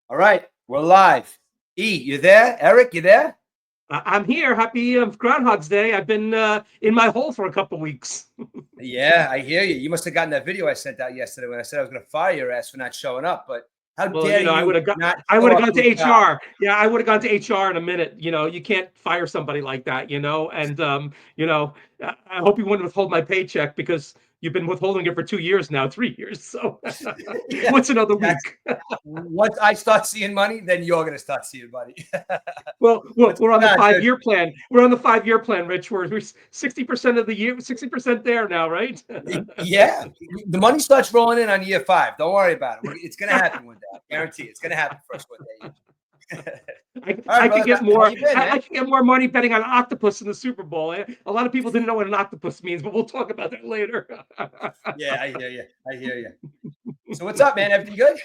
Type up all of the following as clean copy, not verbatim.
All right, we're live. E, you there? Eric, you there? I'm here. Happy Groundhog's Day. I've been in my hole for a couple weeks. Yeah, I hear you. You must have gotten that video I sent out yesterday when I said I was going to fire your ass for not showing up. But how Well, dare I you would have got. not I would show have up gone to to a job? HR. Yeah, I would have gone to HR in a minute. You can't fire somebody like that. And I hope you wouldn't withhold my paycheck because you've been withholding it for 2 years now, 3 years. So Yeah, what's another that's week? once I start seeing money, then you're going to start seeing money. Well, What's we're on the going on, five dude? year plan. We're on the 5 year plan, Rich. We're 60% of the year, 60% there now, right? Yeah, the money starts rolling in on year five. Don't worry about it. It's going to happen one day. I guarantee it's going to happen for us one day. I, All right, I could brother. get How more. you been, I man? could get more money betting on octopus in the Super Bowl. A lot of people didn't know what an octopus means, but we'll talk about that later. Yeah, I hear you. I hear you. So what's up, man? Everything good?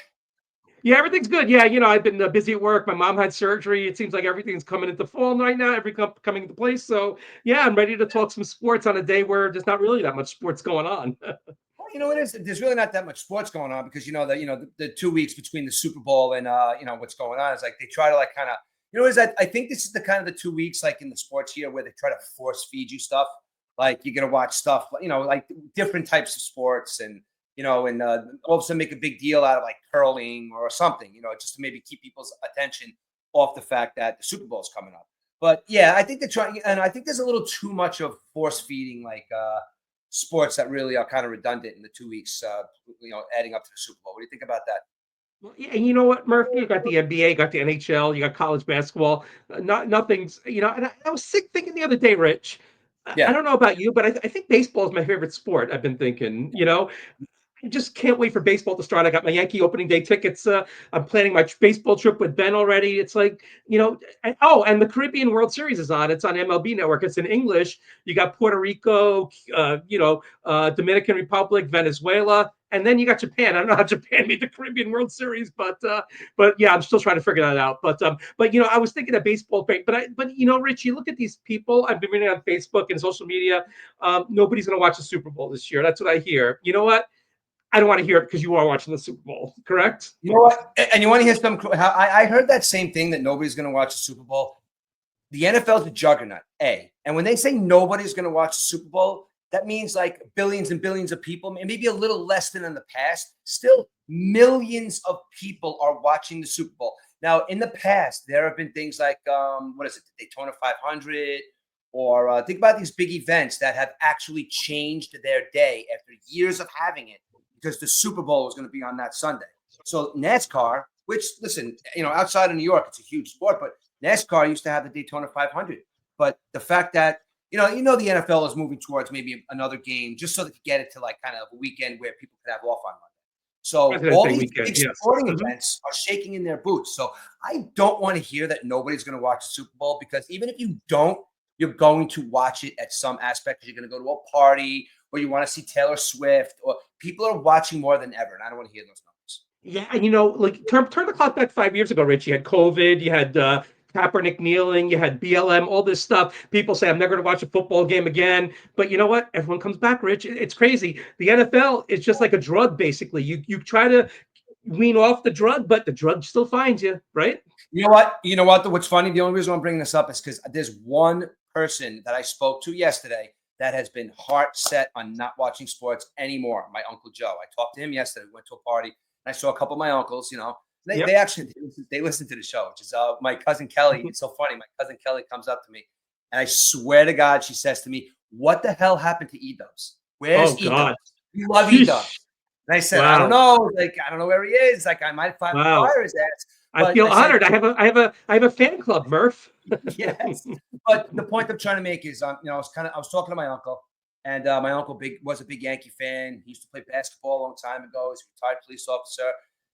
Yeah, everything's good. Yeah, I've been busy at work. My mom had surgery. It seems like everything's coming into fall right now. Coming into place. So yeah, I'm ready to talk some sports on a day where there's not really that much sports going on. Well, you know it is. There's really not that much sports going on because the 2 weeks between the Super Bowl and what's going on is like they try to like kind of is that I think this is the kind of the 2 weeks like in the sports year where they try to force feed you stuff. Like you're gonna watch stuff, like different types of sports and all of a sudden make a big deal out of like curling or something, just to maybe keep people's attention off the fact that the Super Bowl is coming up. But yeah, I think they're trying, and I think there's a little too much of force feeding like sports that really are kind of redundant in the 2 weeks, adding up to the Super Bowl. What do you think about that? Well, yeah, and you know what, Murphy? You got the NBA, you got the NHL, you got college basketball. Nothing's. And I was sick thinking the other day, Rich. I Yeah. don't know about you, but I think baseball is my favorite sport. I've been thinking. I just can't wait for baseball to start. I got my Yankee opening day tickets. I'm planning my baseball trip with Ben already. It's like, and the Caribbean World Series is on. It's on MLB Network. It's in English. You got Puerto Rico, Dominican Republic, Venezuela, and then you got Japan. I don't know how Japan made the Caribbean World Series, but yeah, I'm still trying to figure that out. But I was thinking of baseball, but Rich, you look at these people. I've been reading on Facebook and social media. Nobody's going to watch the Super Bowl this year. That's what I hear. You know what? I don't want to hear it because you are watching the Super Bowl, correct? You know what? And you want to hear some? I heard that same thing that nobody's going to watch the Super Bowl. The NFL is a juggernaut, and when they say nobody's going to watch the Super Bowl, that means like billions and billions of people, maybe a little less than in the past. Still, millions of people are watching the Super Bowl. Now, in the past, there have been things like what is it, the Daytona 500, or think about these big events that have actually changed their day after years of having it because the Super Bowl was going to be on that Sunday. So NASCAR, which listen, outside of New York, it's a huge sport, but NASCAR used to have the Daytona 500. But the fact that the NFL is moving towards maybe another game just so they could get it to like kind of a weekend where people could have off on Monday. So President's all Day these weekend, big yes. sporting Mhm. events are shaking in their boots. So I don't want to hear that nobody's going to watch the Super Bowl because even if you don't, you're going to watch it at some aspect because you're going to go to a party or you want to see Taylor Swift or people are watching more than ever. And I don't want to hear those numbers. Yeah, and like turn the clock back 5 years ago, Rich. You had COVID, you had Kaepernick kneeling, you had BLM, all this stuff. People say I'm never going to watch a football game again. But you know what? Everyone comes back, Rich. It's crazy. The NFL is just like a drug, basically. You try to wean off the drug, but the drug still finds you, right? You know what? You know what? What's funny? The only reason I'm bringing this up is because there's one person that I spoke to yesterday that has been heart set on not watching sports anymore. My uncle Joe. I talked to him yesterday. We went to a party and I saw a couple of my uncles. They Yep. actually they listen to the show, which is my cousin Kelly. It's so funny. My cousin Kelly comes up to me and I swear to God, she says to me, "What the hell happened to Edubbs? Oh Where's Edubbs? God. We love Edubbs." Sheesh. And I said, "I don't Wow. know. Like I don't know where he is. Like I might Wow. fire his ass." I But feel I said, honored. I have a fan club, Murph. yes. But the point I'm trying to make is, I was talking to my uncle, and my uncle was a big Yankee fan. He used to play basketball a long time ago. He's a retired police officer,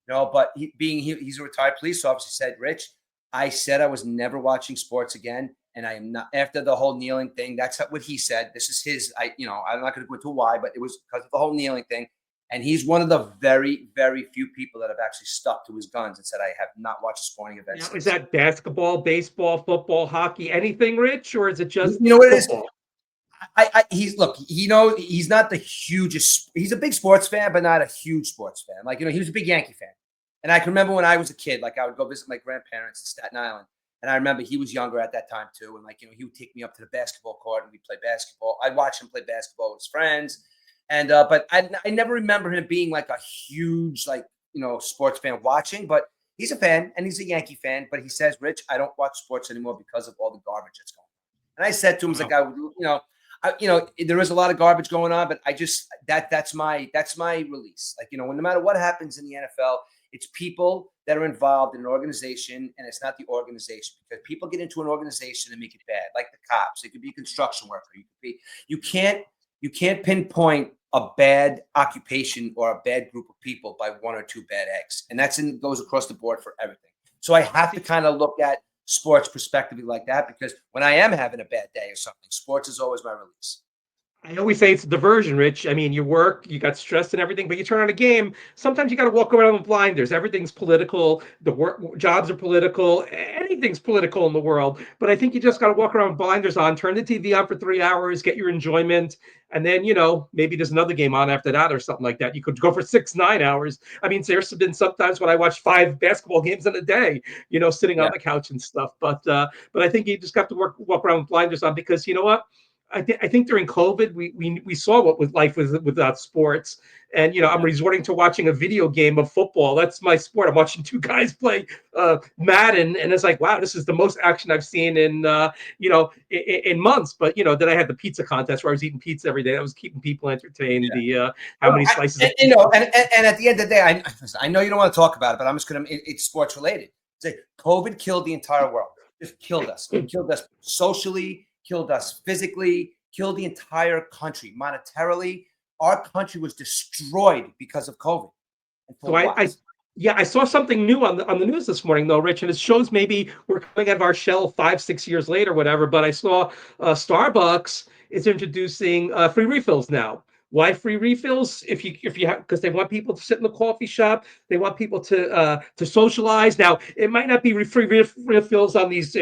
But he's a retired police officer. He said, "Rich, I said I was never watching sports again, and I am not after the whole kneeling thing. That's what he said. This is his. I'm not going to go into why, but it was because of the whole kneeling thing." And he's one of the very, very few people that have actually stuck to his guns and said, "I have not watched a sporting event Now, is since." that basketball, baseball, football, hockey, anything, Rich, or is it You just know what it is? football? He's look, he's not the hugest. He's a big sports fan, but not a huge sports fan. Like he was a big Yankee fan. And I can remember when I was a kid, like I would go visit my grandparents in Staten Island. And I remember he was younger at that time too. And like, he would take me up to the basketball court and we'd play basketball. I'd watch him play basketball with his friends. And, but I never remember him being like a huge, like, sports fan watching, but he's a fan and he's a Yankee fan. But he says, Rich, I don't watch sports anymore because of all the garbage that's going on. And I said to him, like, there is a lot of garbage going on, but I just, that's my release. Like, no matter what happens in the NFL, it's people that are involved in an organization, and it's not the organization, because people get into an organization and make it bad, like the cops. It could be a construction worker. You can't pinpoint a bad occupation or a bad group of people by one or two bad eggs, and goes across the board for everything. So I have to kind of look at sports prospectively like that, because when I am having a bad day or something, sports is always my release. I always say it's a diversion, Rich. I mean, you work, you got stressed and everything, but you turn on a game. Sometimes you got to walk around with blinders. Everything's political. The work jobs are political. Anything's political in the world. But I think you just got to walk around with blinders on, turn the TV on for 3 hours, get your enjoyment, and then maybe there's another game on after that or something like that. You could go for 9 hours. I mean, there's been sometimes when I watch 5 basketball games in a day, sitting on the couch and stuff. But I think you just got to walk around with blinders on, because you know what? I think during COVID, we saw what life was without sports. And, I'm resorting to watching a video game of football. That's my sport. I'm watching 2 guys play Madden. And it's like, wow, this is the most action I've seen in months. But, then I had the pizza contest where I was eating pizza every day. I was keeping people entertained. How many slices. And at the end of the day, I know you don't want to talk about it, but I'm just going to, it's sports related. Say COVID killed the entire world. Just killed us. It killed us socially, killed us physically, killed the entire country monetarily. Our country was destroyed because of COVID. So I saw something new on the news this morning, though, Rich, and it shows maybe we're coming out of our shell 5-6 years later, whatever. But I saw Starbucks is introducing free refills now. Why free refills? If you have, because they want people to sit in the coffee shop, they want people to socialize. Now, it might not be free refills on these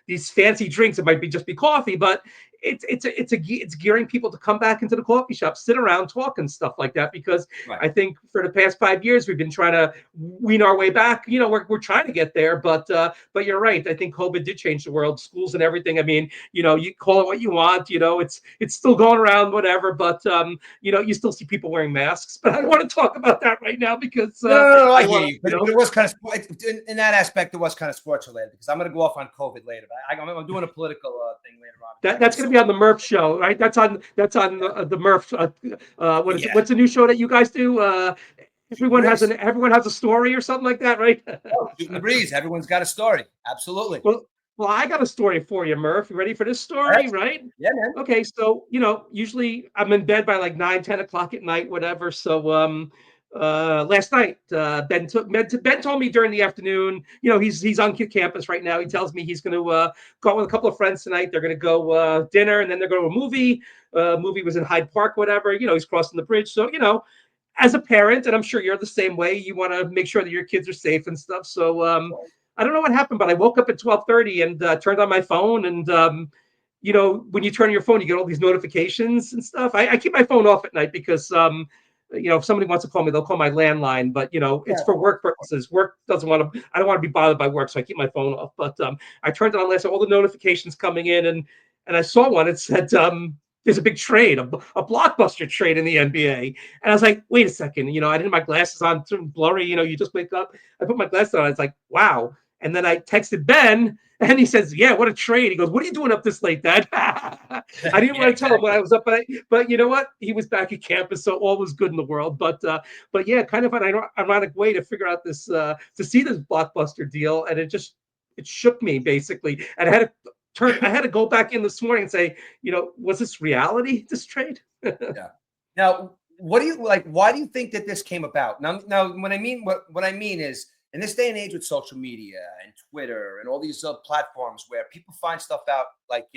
these fancy drinks. It might just be coffee, but it's gearing people to come back into the coffee shop, sit around, talk and stuff like that. Because I think for the past 5 years we've been trying to wean our way back. We're trying to get there, but you're right. I think COVID did change the world, schools and everything. I mean, you call it what you want. It's still going around, whatever. But you still see people wearing masks. But I don't want to talk about that right now because no, I hear you. But it was kind of in that aspect. It was kind of sports related, because I'm going to go off on COVID later. But I'm doing a political thing later on. That's going to be on the Murf show, right? That's on the Murf. What is it? What's the new show that you guys do? Everyone has a story or something like that, right? Shooting the breeze. Everyone's got a story. Absolutely. Well, I got a story for you, Murf. You ready for this story, right? Yeah, man. Okay, so usually I'm in bed by like 9-10 o'clock at night, whatever. So last night Ben told me during the afternoon, he's on campus right now. He tells me he's going to go out with a couple of friends tonight. They're going to go dinner, and then they're going to a movie. Movie was in Hyde Park, whatever. He's crossing the bridge. So as a parent, and I'm sure you're the same way, you want to make sure that your kids are safe and stuff. So I don't know what happened, but I woke up at 12:30 and turned on my phone. And when you turn on your phone, you get all these notifications and stuff. I keep my phone off at night because if somebody wants to call me, they'll call my landline. But it's for work purposes. Work doesn't want to. I don't want to be bothered by work, so I keep my phone off. But I turned it on last. All the notifications coming in, and I saw one. It said there's a big trade, a blockbuster trade in the NBA. And I was like, wait a second, I didn't have my glasses on, blurry, you just wake up. I put my glasses on. I was like, wow. And then I texted Ben, and he says, yeah, what a trade. He goes, what are you doing up this late, Dad? I didn't want to tell him when I was up, but you know what? He was back at campus, so all was good in the world. But yeah, kind of an ironic way to figure out this, to see this blockbuster deal. And it shook me, basically. And I had to go back in this morning and say, was this reality, this trade? Yeah. Now, what do you like? Why do you think that this came about? Now, what I mean is, in this day and age with social media and Twitter and all these platforms where people find stuff out, like,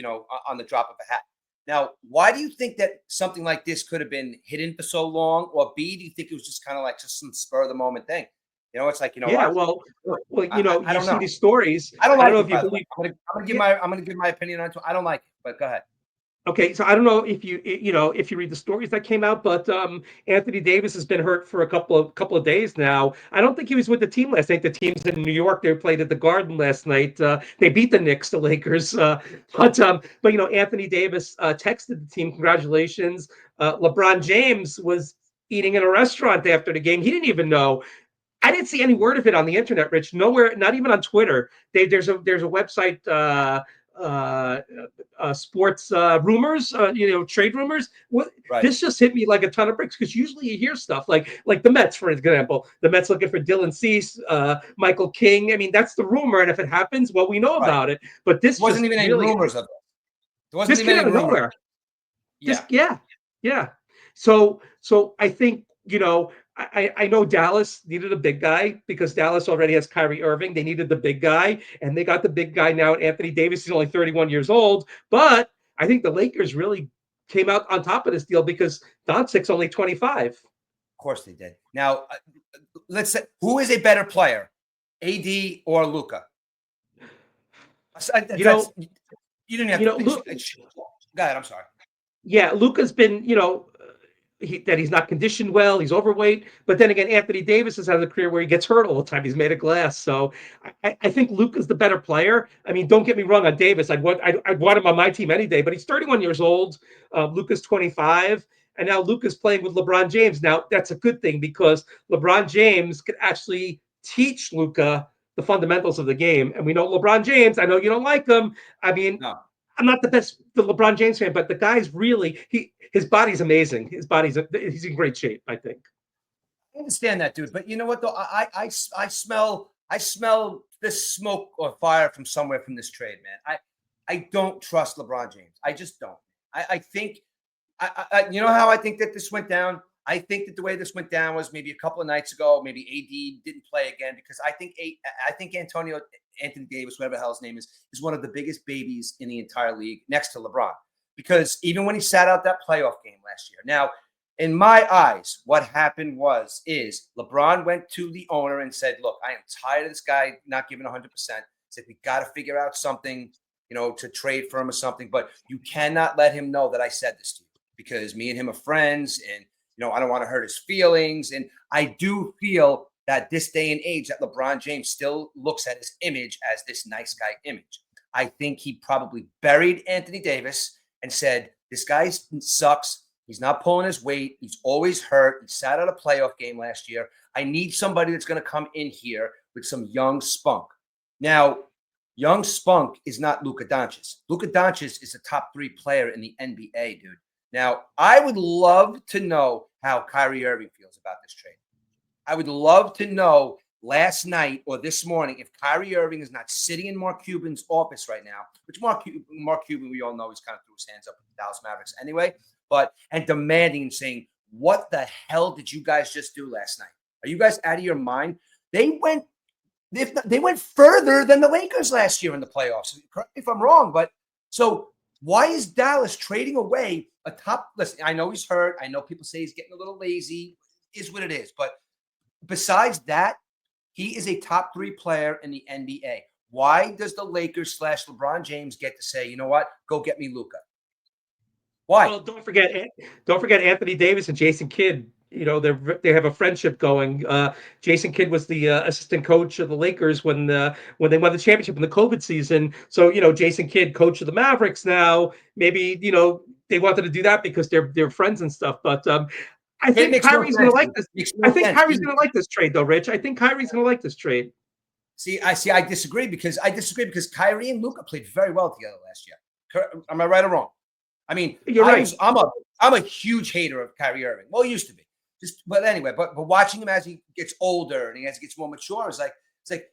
on the drop of a hat. Now, why do you think that something like this could have been hidden for so long? Or B, do you think it was just kind of like just some spur of the moment thing? It's like, yeah, well, I don't see know these stories. I don't know if you believe. I'm gonna give my opinion on it. I don't like it, but go ahead. Okay, so I don't know if if you read the stories that came out, but Anthony Davis has been hurt for a couple of days now. I don't think he was with the team last night. The team's in New York. They played at the Garden last night. They beat the Knicks, the Lakers. But Anthony Davis texted the team, congratulations. LeBron James was eating in a restaurant after the game. He didn't even know. I didn't see any word of it on the internet, Rich. Nowhere, not even on Twitter. There's a website, uh, sports rumors, trade rumors. Right. This just hit me like a ton of bricks, because usually you hear stuff like the Mets, for example. The Mets looking for Dylan Cease, Michael King. I mean, that's the rumor, and if it happens, well, we know Right. about it. But this There wasn't just even any really, rumors of it. There wasn't this even came any out of rumors. nowhere. Yeah. Yeah. So I think, I know Dallas needed a big guy because Dallas already has Kyrie Irving. They needed the big guy, and they got the big guy now. Anthony Davis is only 31 years old, but I think the Lakers really came out on top of this deal because Doncic's only 25. Of course they did. Now, let's say, who is a better player, AD or Luca? You know, You didn't have you to know, think. look, Go ahead. I'm sorry. yeah, Luca's been, that he's not conditioned well, he's overweight. But then again, Anthony Davis has had a career where he gets hurt all the time. He's made of glass. So I think Luca's the better player. I mean, don't get me wrong on Davis. I'd want him on my team any day, but he's 31 years old. Luca's 25. And now Luca's playing with LeBron James. Now, that's a good thing because LeBron James could actually teach Luca the fundamentals of the game. And we know LeBron James, I know you don't like him. I mean, No. I'm not the LeBron James fan, but the guy's really his body's amazing. He's in great shape, I think. I understand that, dude. But you know what, though? I smell this smoke or fire from somewhere from this trade, man. I don't trust LeBron James. I just don't. I think you know how I think that this went down? I think that the way this went down was maybe a couple of nights ago. Maybe AD didn't play again because I think Anthony Davis, whatever the hell his name is one of the biggest babies in the entire league next to LeBron. Because even when he sat out that playoff game last year, now in my eyes, what happened is LeBron went to the owner and said, "Look, I am tired of this guy not giving 100%. Said we got to figure out something, to trade for him or something. But you cannot let him know that I said this to you because me and him are friends, and I don't want to hurt his feelings. And I do feel that this day and age that LeBron James still looks at his image as this nice guy image. I think he probably buried Anthony Davis and said, this guy sucks. He's not pulling his weight. He's always hurt. He sat out a playoff game last year. I need somebody that's going to come in here with some young spunk. Now, young spunk is not Luka Doncic. Luka Doncic is a top 3 player in the NBA, dude. Now, I would love to know how Kyrie Irving feels about this trade. I would love to know last night or this morning if Kyrie Irving is not sitting in Mark Cuban's office right now, which Mark Cuban, we all know, he's kind of threw his hands up with the Dallas Mavericks anyway, and demanding and saying, what the hell did you guys just do last night? Are you guys out of your mind? They went further than the Lakers last year in the playoffs. Correct me if I'm wrong, but so why is Dallas trading away a top? Listen, I know he's hurt. I know people say he's getting a little lazy. Is what it is. But besides that, he is a top 3 player in the NBA. Why does the Lakers / LeBron James get to say, you know what, go get me Luka? Why? Well, don't forget Anthony Davis and Jason Kidd. They have a friendship going. Jason Kidd was the assistant coach of the Lakers when they won the championship in the COVID season. So Jason Kidd, coach of the Mavericks now. Maybe they wanted to do that because they're friends and stuff. But I It think makes no Kyrie's going sense. to like It this. makes I no think sense. Kyrie's going to like this trade, though, Rich. I think Kyrie's going to like this trade. I disagree because Kyrie and Luka played very well together last year. Am I right or wrong? I mean, You're right. I'm a huge hater of Kyrie Irving. Well, he used to be. But anyway, but watching him as he gets older and as he gets more mature, it's like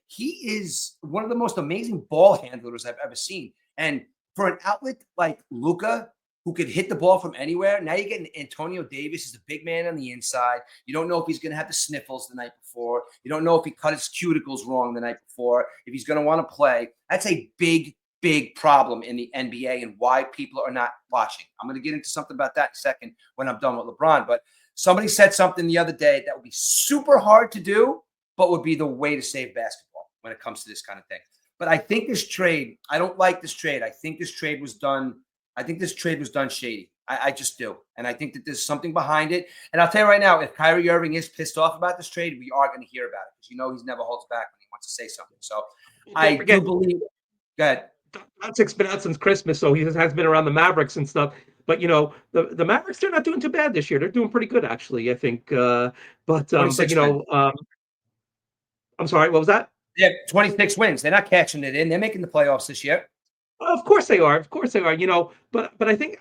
he is one of the most amazing ball handlers I've ever seen. And for an outlet like Luka, who could hit the ball from anywhere, now you're getting Antonio Davis is a big man on the inside. You don't know if he's going to have the sniffles the night before. You don't know if he cut his cuticles wrong the night before, if he's going to want to play. That's a big problem in the NBA and why people are not watching. I'm going to get into something about that in a second when I'm done with LeBron. But somebody said something the other day that would be super hard to do, but would be the way to save basketball when it comes to this kind of thing. But I think this trade, I don't like this trade. I think this trade was done I think this trade was done shady. I just do. And I think that there's something behind it. And I'll tell you right now, if Kyrie Irving is pissed off about this trade, we are going to hear about it because he's never holds back when he wants to say something. So Don't I do forget, believe that. Doncic's been out since Christmas, so he has been around the Mavericks and stuff. But the Mavericks, they're not doing too bad this year. They're doing pretty good actually, I think. But 26 wins. I'm sorry, what was that? Yeah, 26 wins. They're not catching it in. They're making the playoffs this year. Of course they are. Of course they are. But I think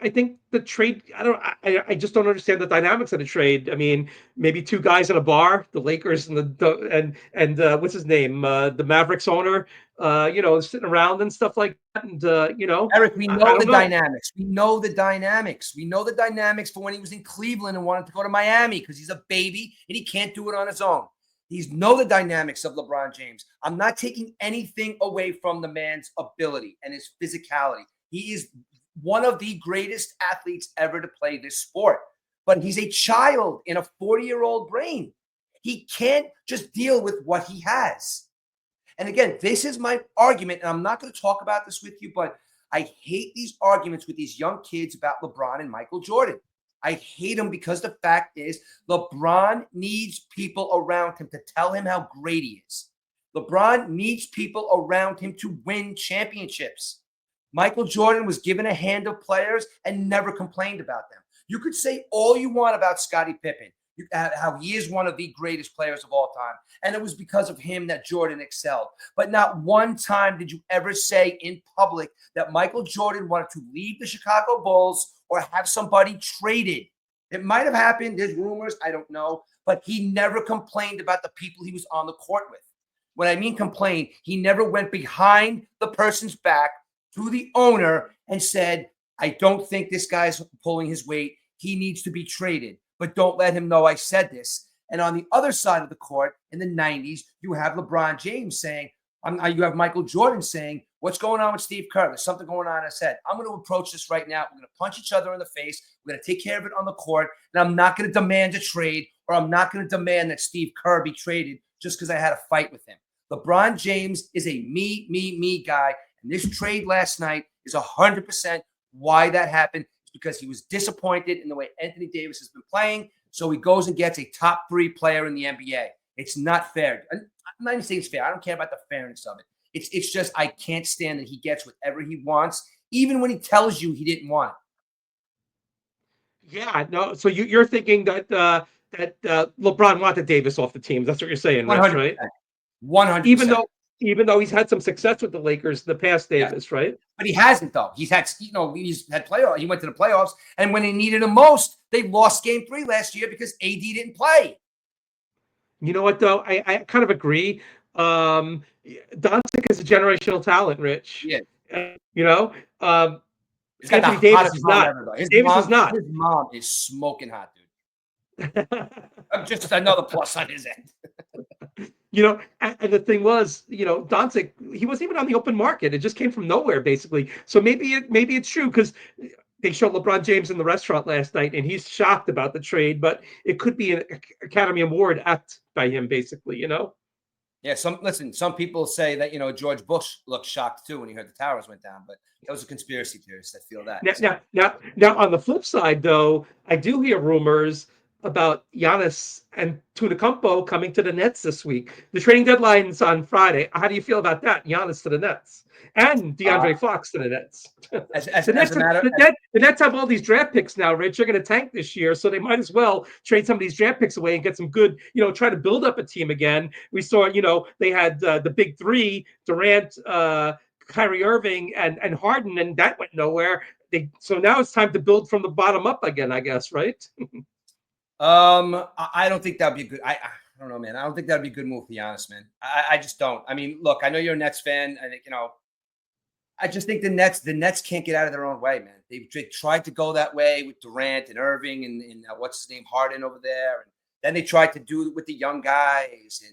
the trade. I just don't understand the dynamics of the trade. I mean, maybe two guys in a bar, the Lakers and and what's his name, the Mavericks owner, sitting around and stuff like that. And Eric, we I know the don't know. dynamics. We know the dynamics. We know the dynamics for when he was in Cleveland and wanted to go to Miami because he's a baby and he can't do it on his own. He's know the dynamics of LeBron James. I'm not taking anything away from the man's ability and his physicality. He is one of the greatest athletes ever to play this sport, but he's a child in a 40-year-old brain. He can't just deal with what he has. And again, this is my argument, and I'm not going to talk about this with you, but I hate these arguments with these young kids about LeBron and Michael Jordan. I hate him because the fact is LeBron needs people around him to tell him how great he is. LeBron needs people around him to win championships. Michael Jordan was given a hand of players and never complained about them. You could say all you want about Scottie Pippen, how he is one of the greatest players of all time. And it was because of him that Jordan excelled. But not one time did you ever say in public that Michael Jordan wanted to leave the Chicago Bulls or have somebody traded. It might have happened. There's rumors. I don't know. But he never complained about the people he was on the court with. When I mean complain, he never went behind the person's back to the owner and said, I don't think this guy's pulling his weight. He needs to be traded. But don't let him know I said this. And on the other side of the court in the 90s, you have LeBron James saying, you have Michael Jordan saying, what's going on with Steve Kerr? There's something going on in his head. I'm going to approach this right now. We're going to punch each other in the face. We're going to take care of it on the court. And I'm not going to demand a trade, or I'm not going to demand that Steve Kerr be traded just because I had a fight with him. LeBron James is a me guy. And this trade last night is 100% why that happened. It's because he was disappointed in the way Anthony Davis has been playing. So he goes and gets a top 3 player in the NBA. It's not fair. I'm not even saying it's fair. I don't care about the fairness of it. It's just I can't stand that he gets whatever he wants, even when he tells you he didn't want it. Yeah, no. So you're thinking that LeBron wanted Davis off the team. That's what you're saying, Rich, right? 100%. Even though he's had some success with the Lakers in the past, Davis, yes. Right? But he hasn't though. He's had playoffs. He went to the playoffs, and when they needed him most, they lost Game 3 last year because AD didn't play. You know what, though? I kind of agree. Doncic is a generational talent, Rich. Yeah. Anthony Davis is not. Davis is not. His mom is smoking hot, dude. Just another plus on his end. And the thing was, Doncic, he wasn't even on the open market. It just came from nowhere, basically. So maybe it's true because they showed LeBron James in the restaurant last night, and he's shocked about the trade. But it could be an Academy Award act by him, basically. Yeah. Some people say that George Bush looked shocked too when he heard the towers went down, but that was a conspiracy theorist that feel that. Now, on the flip side, though, I do hear rumors about Giannis and Antetokounmpo coming to the Nets this week. The trading deadline's on Friday. How do you feel about that? Giannis to the Nets and DeAndre Fox to the Nets. The Nets have all these draft picks now, Rich. They're going to tank this year, so they might as well trade some of these draft picks away and get some good, try to build up a team again. We saw, they had the big 3, Durant, Kyrie Irving, and Harden, and that went nowhere. So now it's time to build from the bottom up again, I guess, right? I don't think that'd be good. I don't know, man. I don't think that'd be a good move, to be honest, man. I just don't. I mean, look, I know you're a Nets fan. I think, I just think the Nets can't get out of their own way, man. They tried to go that way with Durant and Irving and what's his name, Harden over there. And then they tried to do it with the young guys.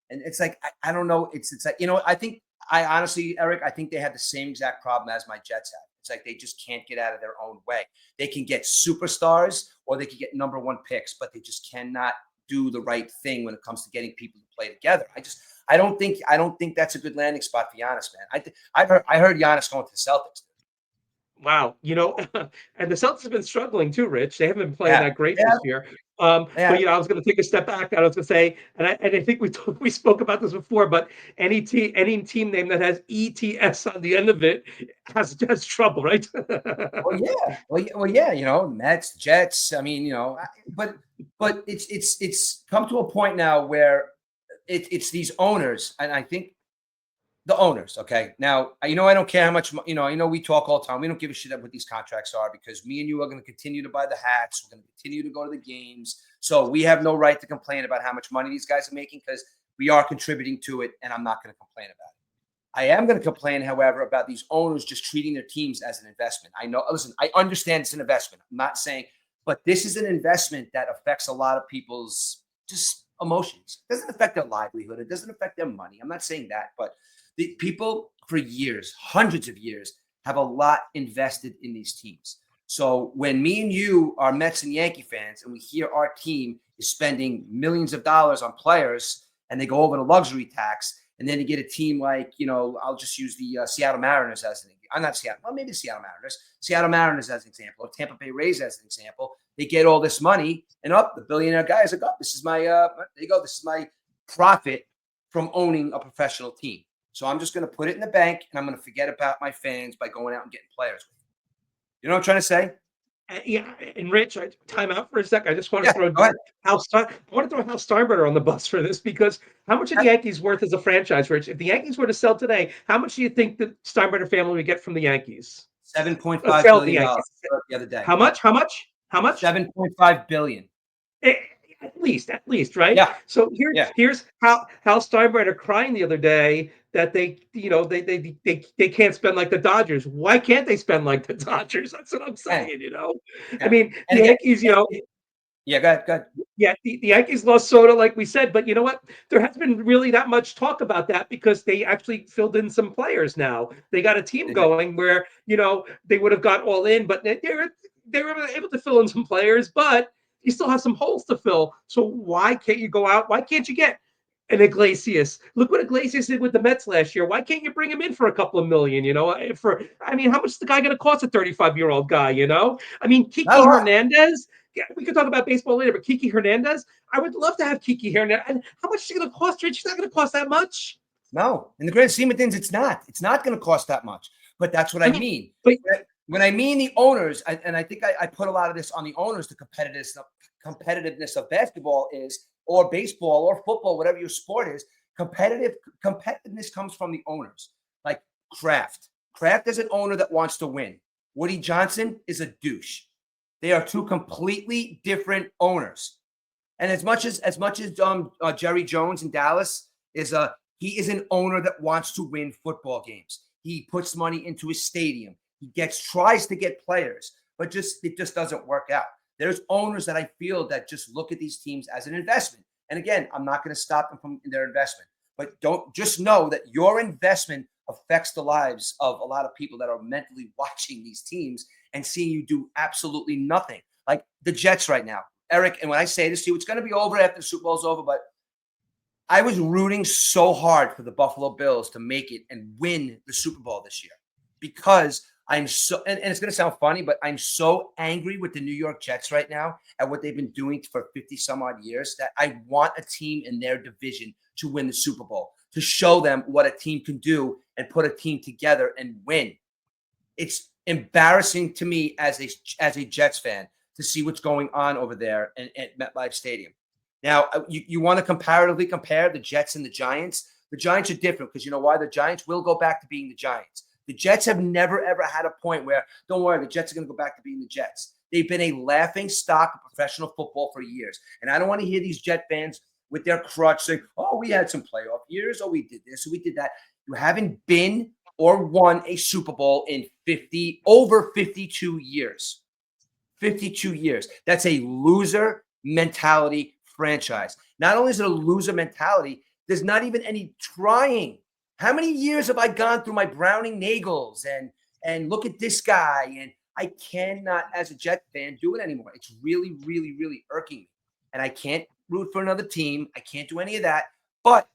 And it's like, I don't know. It's like, I honestly, Eric, I think they had the same exact problem as my Jets had. It's like they just can't get out of their own way. They can get superstars or they can get number 1 picks, but they just cannot do the right thing when it comes to getting people to play together. I don't think that's a good landing spot for Giannis, man. I heard Giannis going to the Celtics. Wow, and the Celtics have been struggling too, Rich. They haven't been playing Yeah, that great yeah, this year. yeah. But I was going to take a step back. And I was going to say, and I think we spoke about this before, but any team name that has ETS on the end of it has trouble, right? Well, yeah. Well, yeah. Mets, Jets. I mean, but it's come to a point now where it's these owners, and I think the owners. Okay, now I don't care how much we talk all the time. We don't give a shit what these contracts are because me and you are going to continue to buy the hats. We're going to continue to go to the games, so we have no right to complain about how much money these guys are making because we are contributing to it, and I'm not going to complain about it. I am going to complain, however, about these owners just treating their teams as an investment. I know, listen, I understand it's an investment. I'm not saying, but this is an investment that affects a lot of people's just emotions. It doesn't affect their livelihood. It doesn't affect their money. I'm not saying that, but the people for years, hundreds of years, have a lot invested in these teams. So when me and you are Mets and Yankee fans and we hear our team is spending millions of dollars on players and they go over the luxury tax, and then you get a team like, I'll just use the Seattle Mariners as an example. I'm not Seattle. Well, maybe Seattle Mariners as an example, or Tampa Bay Rays as an example. They get all this money, and the billionaire guys like, this is my, there you go. This is my profit from owning a professional team. So I'm just going to put it in the bank, and I'm going to forget about my fans by going out and getting players. You know what I'm trying to say? Yeah, and Rich, time out for a sec. I just want to Yeah, throw go ahead. I want to throw Hal Steinbrenner on the bus for this because how much are the Yankees worth as a franchise, Rich? If the Yankees were to sell today, how much do you think the Steinbrenner family would get from the Yankees? $7.5 Sell the billion Yankees. the other day. How much? How much? How much? 7.5 billion. Eh, at least, right? Yeah, So yeah. here's Hal Steinbrenner crying the other day that they can't spend like the Dodgers. Why can't they spend like the Dodgers? That's what I'm Yeah, saying. I yeah. mean, the And again, Yankees, yeah, go ahead, go ahead. yeah, the Yankees lost Soto, like we said, but you know what? There hasn't been really that much talk about that because they actually filled in some players now. They got a team They did. going where they would have got all in, but they were able to fill in some players, but you still have some holes to fill. So why can't you go out? Why can't you get an Iglesias? Look what Iglesias did with the Mets last year. Why can't you bring him in for a couple of million? How much is the guy going to cost a 35-year-old guy? I mean, Not a Kiki lot. Hernandez. Yeah, we could talk about baseball later, but Kiki Hernandez, I would love to have Kiki Hernandez. And how much is it going to cost, Rich? It's not going to cost that much. No, in the grand scheme of things, it's not. It's not going to cost that much. But that's what I I mean, mean. but When I mean the owners, and I think I put a lot of this on the owners, the competitiveness of basketball is, or baseball, or football, whatever your sport is. Competitiveness comes from the owners, like Kraft. Kraft is an owner that wants to win. Woody Johnson is a douche. They are two completely different owners. And as much as Jerry Jones in Dallas he is an owner that wants to win football games. He puts money into his stadium. He tries to get players, but it just doesn't work out. There's owners that I feel that just look at these teams as an investment. And again, I'm not going to stop them from their investment, but don't just know that your investment affects the lives of a lot of people that are mentally watching these teams and seeing you do absolutely nothing. Like the Jets right now, Eric. And when I say this to you, it's going to be over after the Super Bowl's over, but I was rooting so hard for the Buffalo Bills to make it and win the Super Bowl this year because I'm so, and it's going to sound funny, but I'm so angry with the New York Jets right now at what they've been doing for 50 some odd years that I want a team in their division to win the Super Bowl, to show them what a team can do and put a team together and win. It's embarrassing to me as a Jets fan to see what's going on over there at MetLife Stadium. Now, you want to comparatively compare the Jets and the Giants. The Giants are different because you know why? The Giants will go back to being the Giants. The Jets have never, ever had a point where, don't worry, the Jets are going to go back to being the Jets. They've been a laughing stock of professional football for years. And I don't want to hear these Jet fans with their crutch saying, oh, we had some playoff years. Oh, we did this. We did that. You haven't been or won a Super Bowl in over 52 years. 52 years. That's a loser mentality franchise. Not only is it a loser mentality, there's not even any trying. How many years have I gone through my Browning Nagels and look at this guy? And I cannot, as a Jet fan, do it anymore. It's really, really, really irking me. And I can't root for another team. I can't do any of that. But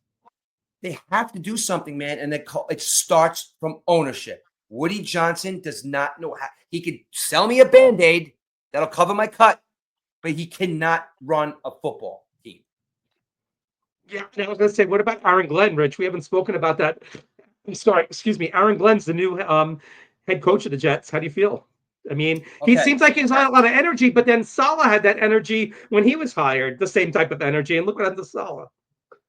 they have to do something, man. And it starts from ownership. Woody Johnson does not know how. He could sell me a Band-Aid that'll cover my cut, but he cannot run a football team. Yeah, and I was going to say, what about Aaron Glenn, Rich? We haven't spoken about that. I'm sorry, excuse me. Aaron Glenn's the new head coach of the Jets. How do you feel? I mean, he Okay. seems like he's got a lot of energy, but then Salah had that energy when he was hired, the same type of energy. And look what happened to Salah.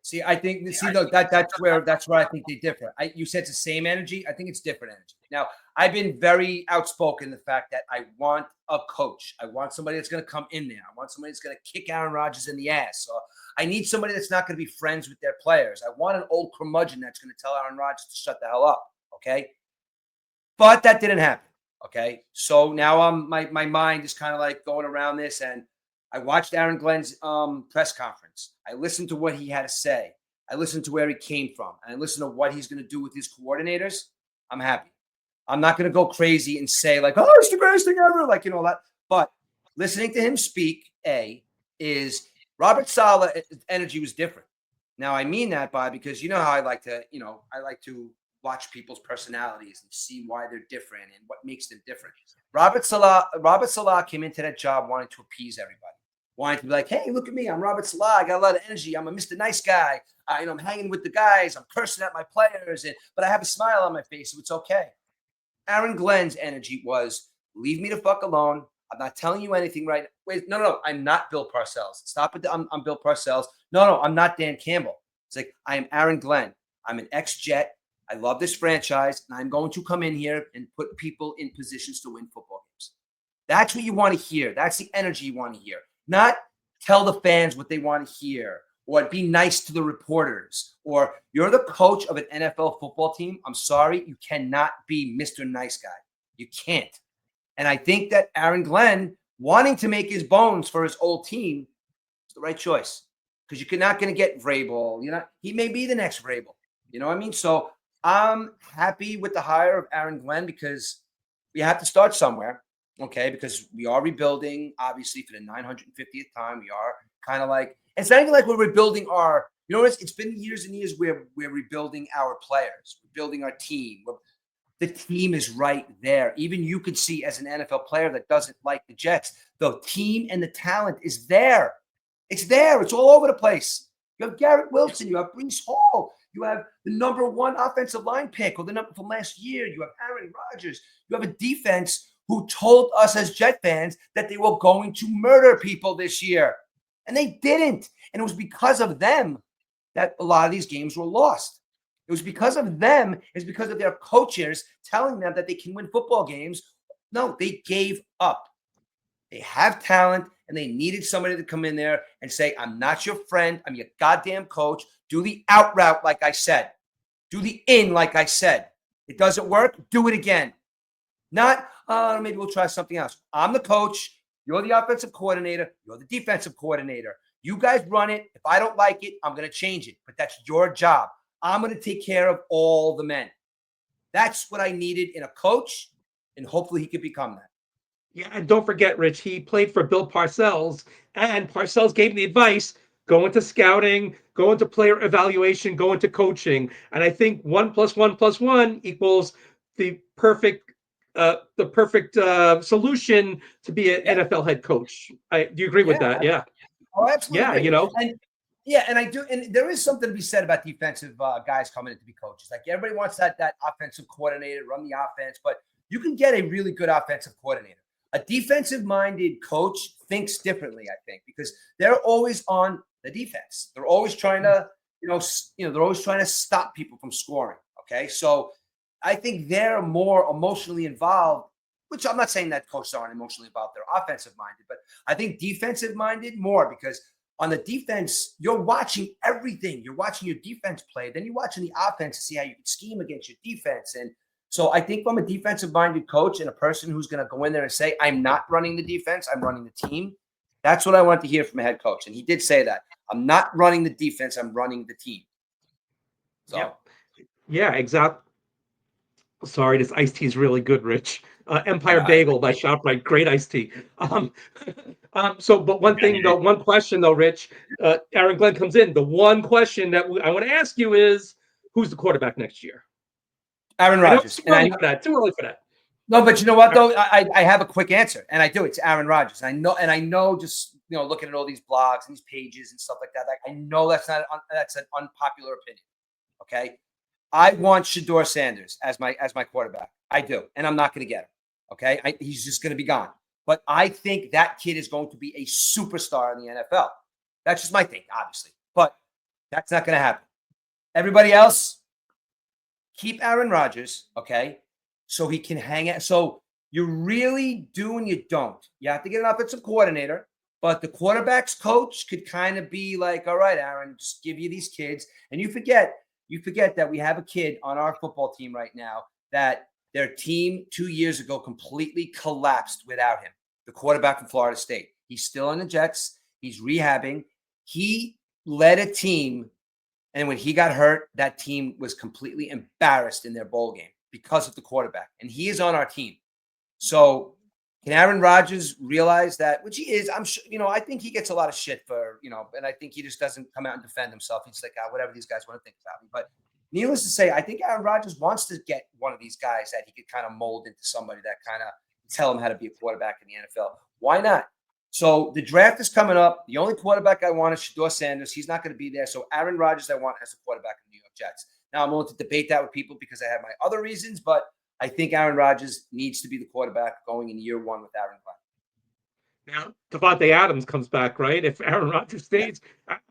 See, I think no, that's where I think they differ. You said it's the same energy. I think it's different energy. Now, I've been very outspoken in the fact that I want a coach. I want somebody that's going to come in there. I want somebody that's going to kick Aaron Rodgers in the ass. So I need somebody that's not going to be friends with their players. I want an old curmudgeon that's going to tell Aaron Rodgers to shut the hell up. Okay, but that didn't happen. Okay, so now my mind is kind of like going around this, and I watched Aaron Glenn's press conference. I listened to what he had to say. I listened to where he came from. And I listened to what he's going to do with his coordinators. I'm happy. I'm not going to go crazy and say like, oh, it's the greatest thing ever, like, you know, that. But listening to him speak, is Robert Saleh's energy was different. Now, I mean that because you know how I like to watch people's personalities and see why they're different and what makes them different. Robert Saleh came into that job wanting to appease everybody, wanting to be like, hey, look at me. I'm Robert Saleh. I got a lot of energy. I'm a Mr. Nice Guy. I'm hanging with the guys. I'm cursing at my players, but I have a smile on my face, so it's okay. Aaron Glenn's energy was, leave me the fuck alone. I'm not telling you anything right now. Wait, no. I'm not Bill Parcells. Stop it. I'm Bill Parcells. No, I'm not Dan Campbell. It's like, I am Aaron Glenn. I'm an ex-Jet. I love this franchise, and I'm going to come in here and put people in positions to win football games. That's what you want to hear. That's the energy you want to hear. Not tell the fans what they want to hear or be nice to the reporters or you're the coach of an NFL football team. I'm sorry, you cannot be Mr. Nice Guy. You can't. And I think that Aaron Glenn wanting to make his bones for his old team is the right choice because you're not going to get Vrabel. He may be the next Vrabel. You know what I mean? So I'm happy with the hire of Aaron Glenn because we have to start somewhere, okay? Because we are rebuilding, obviously, for the 950th time. We are kind of like, it's not even like we're rebuilding it's been years and years where we're rebuilding our players, we're building our team. The team is right there. Even you could see as an NFL player that doesn't like the Jets, the team and the talent is there. It's there. It's all over the place. You have Garrett Wilson. You have Breece Hall. You have the number one offensive line pick or the number from last year. You have Aaron Rodgers. You have a defense who told us as Jet fans that they were going to murder people this year. And they didn't. And it was because of them that a lot of these games were lost. It was because of them. It's because of their coaches telling them that they can win football games. No, they gave up. They have talent, and they needed somebody to come in there and say, I'm not your friend. I'm your goddamn coach. Do the out route like I said. Do the in like I said. It doesn't work. Do it again. Not, maybe we'll try something else. I'm the coach. You're the offensive coordinator. You're the defensive coordinator. You guys run it. If I don't like it, I'm going to change it. But that's your job. I'm going to take care of all the men. That's what I needed in a coach, and hopefully he could become that. Yeah, and don't forget, Rich, he played for Bill Parcells, and Parcells gave him the advice, go into scouting, go into player evaluation, go into coaching. And I think 1 + 1 + 1 equals the perfect solution to be an NFL head coach. Do you agree with that? Yeah. Oh, absolutely. Yeah, And I do. And there is something to be said about defensive guys coming in to be coaches. Like everybody wants that offensive coordinator, run the offense, but you can get a really good offensive coordinator. A defensive-minded coach thinks differently, I think, because they're always on the defense. They're always trying to, they're always trying to stop people from scoring. Okay, so I think they're more emotionally involved. Which I'm not saying that coaches aren't emotionally involved. They're offensive-minded, but I think defensive-minded more because on the defense, you're watching everything. You're watching your defense play. Then you're watching the offense to see how you can scheme against your defense. And so I think from a defensive-minded coach and a person who's going to go in there and say, I'm not running the defense, I'm running the team. That's what I want to hear from a head coach. And he did say that. I'm not running the defense, I'm running the team. So, yeah, exactly. Sorry, this iced tea is really good, Rich. Empire Bagel by ShopRite, great iced tea. But one question though, Rich, Aaron Glenn comes in. The one question that I want to ask you is, who's the quarterback next year? Aaron I know it's Rodgers. too And I early know, for that. Too early for that. no, but you know what though? I have a quick answer, and I do. It's Aaron Rodgers. And I know just looking at all these blogs and these pages and stuff like that. Like I know that's an unpopular opinion. Okay, I want Shador Sanders as my quarterback. I do, and I'm not going to get him. Okay, he's just going to be gone. But I think that kid is going to be a superstar in the NFL. That's just my thing, obviously. But that's not going to happen. Everybody else, keep Aaron Rodgers, okay? So he can hang out. So you really do and you don't. You have to get an offensive coordinator, but the quarterback's coach could kind of be like, all right, Aaron, just give you these kids. And you forget that we have a kid on our football team right now that their team 2 years ago completely collapsed without him. The quarterback from Florida State. He's still on the Jets. He's rehabbing. He led a team, and when he got hurt, that team was completely embarrassed in their bowl game because of the quarterback. And he is on our team. So can Aaron Rodgers realize that, which he is, I'm sure, I think he gets a lot of shit for, and I think he just doesn't come out and defend himself. He's like, whatever these guys want to think about me. But needless to say, I think Aaron Rodgers wants to get one of these guys that he could kind of mold into somebody that kind of tell him how to be a quarterback in the NFL. Why not? So the draft is coming up. The only quarterback I want is Shador Sanders. He's not going to be there. So Aaron Rodgers I want as a quarterback in the New York Jets. Now I'm willing to debate that with people because I have my other reasons, but I think Aaron Rodgers needs to be the quarterback going in year one with Aaron Rodgers. Now, Devontae Adams comes back, right? If Aaron Rodgers stays,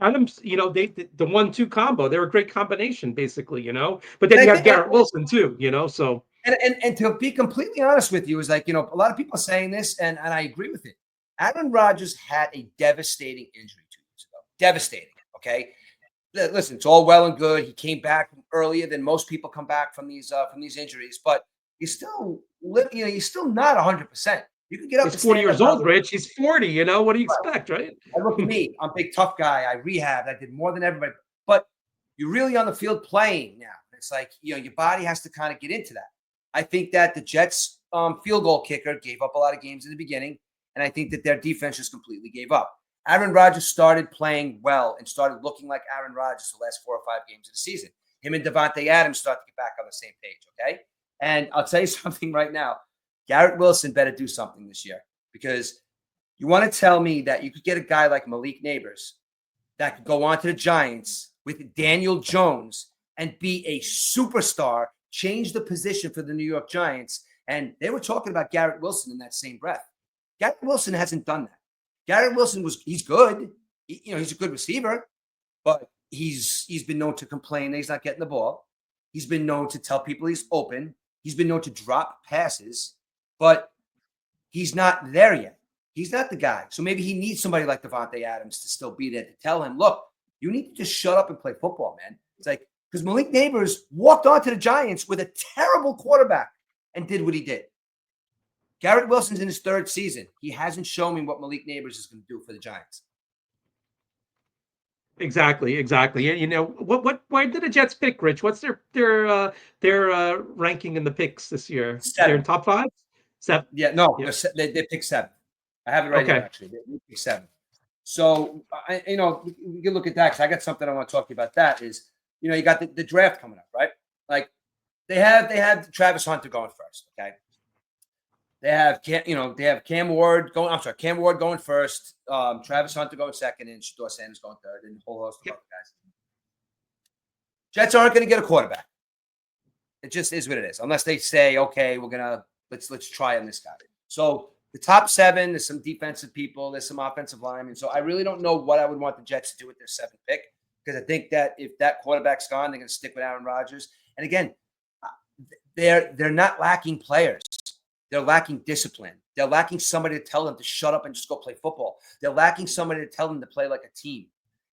Adams, the 1-2 combo, they're a great combination, basically, But then And you I have think, Garrett Wilson too, so. and to be completely honest with you, is like, a lot of people are saying this, and I agree with it. Aaron Rodgers had a devastating injury 2 years ago. Devastating. Okay. Listen, it's all well and good. He came back earlier than most people come back from these injuries, but you're still you're still not 100%. You can get up. He's and 40 stand years up. old, Rich. He's 40. What do you expect, right? I look at me. I'm a big tough guy. I rehabbed. I did more than everybody. But you're really on the field playing now. It's like your body has to kind of get into that. I think that the Jets field goal kicker gave up a lot of games in the beginning, and I think that their defense just completely gave up. Aaron Rodgers started playing well and started looking like Aaron Rodgers the last 4 or 5 games of the season. Him and Devontae Adams start to get back on the same page, okay? And I'll tell you something right now. Garrett Wilson better do something this year, because you want to tell me that you could get a guy like Malik Neighbors that could go on to the Giants with Daniel Jones and be a superstar, change the position for the New York Giants. And they were talking about Garrett Wilson in that same breath. Garrett Wilson hasn't done that. Garrett Wilson he's good. He's a good receiver, but he's been known to complain that he's not getting the ball. He's been known to tell people he's open. He's been known to drop passes, but he's not there yet. He's not the guy. So maybe he needs somebody like Devontae Adams to still be there to tell him, look, you need to just shut up and play football, man. It's like, because Malik Neighbors walked onto the Giants with a terrible quarterback and did what he did. Garrett Wilson's in his 3rd season. He hasn't shown me what Malik Neighbors is going to do for the Giants. Exactly. Why did the Jets pick, Rich? What's their ranking in the picks this year? 7. They're in top 5? 7. Yeah, no, Yeah. they picked 7. I have it right here, actually. They picked 7. So, we can look at that because I got something I want to talk to you about. That is, you got the draft coming up, right? Like they have Travis Hunter going first, okay? They have Cam Ward going. I'm sorry, Cam Ward going first. Travis Hunter going second, and Shador Sanders going third, and a whole host of other guys. Jets aren't going to get a quarterback. It just is what it is, unless they say, okay, we're gonna let's try on this guy. So the top 7, there's some defensive people, there's some offensive linemen. So I really don't know what I would want the Jets to do with their 7th pick, because I think that if that quarterback's gone, they're going to stick with Aaron Rodgers. And again, they're not lacking players. They're lacking discipline. They're lacking somebody to tell them to shut up and just go play football. They're lacking somebody to tell them to play like a team.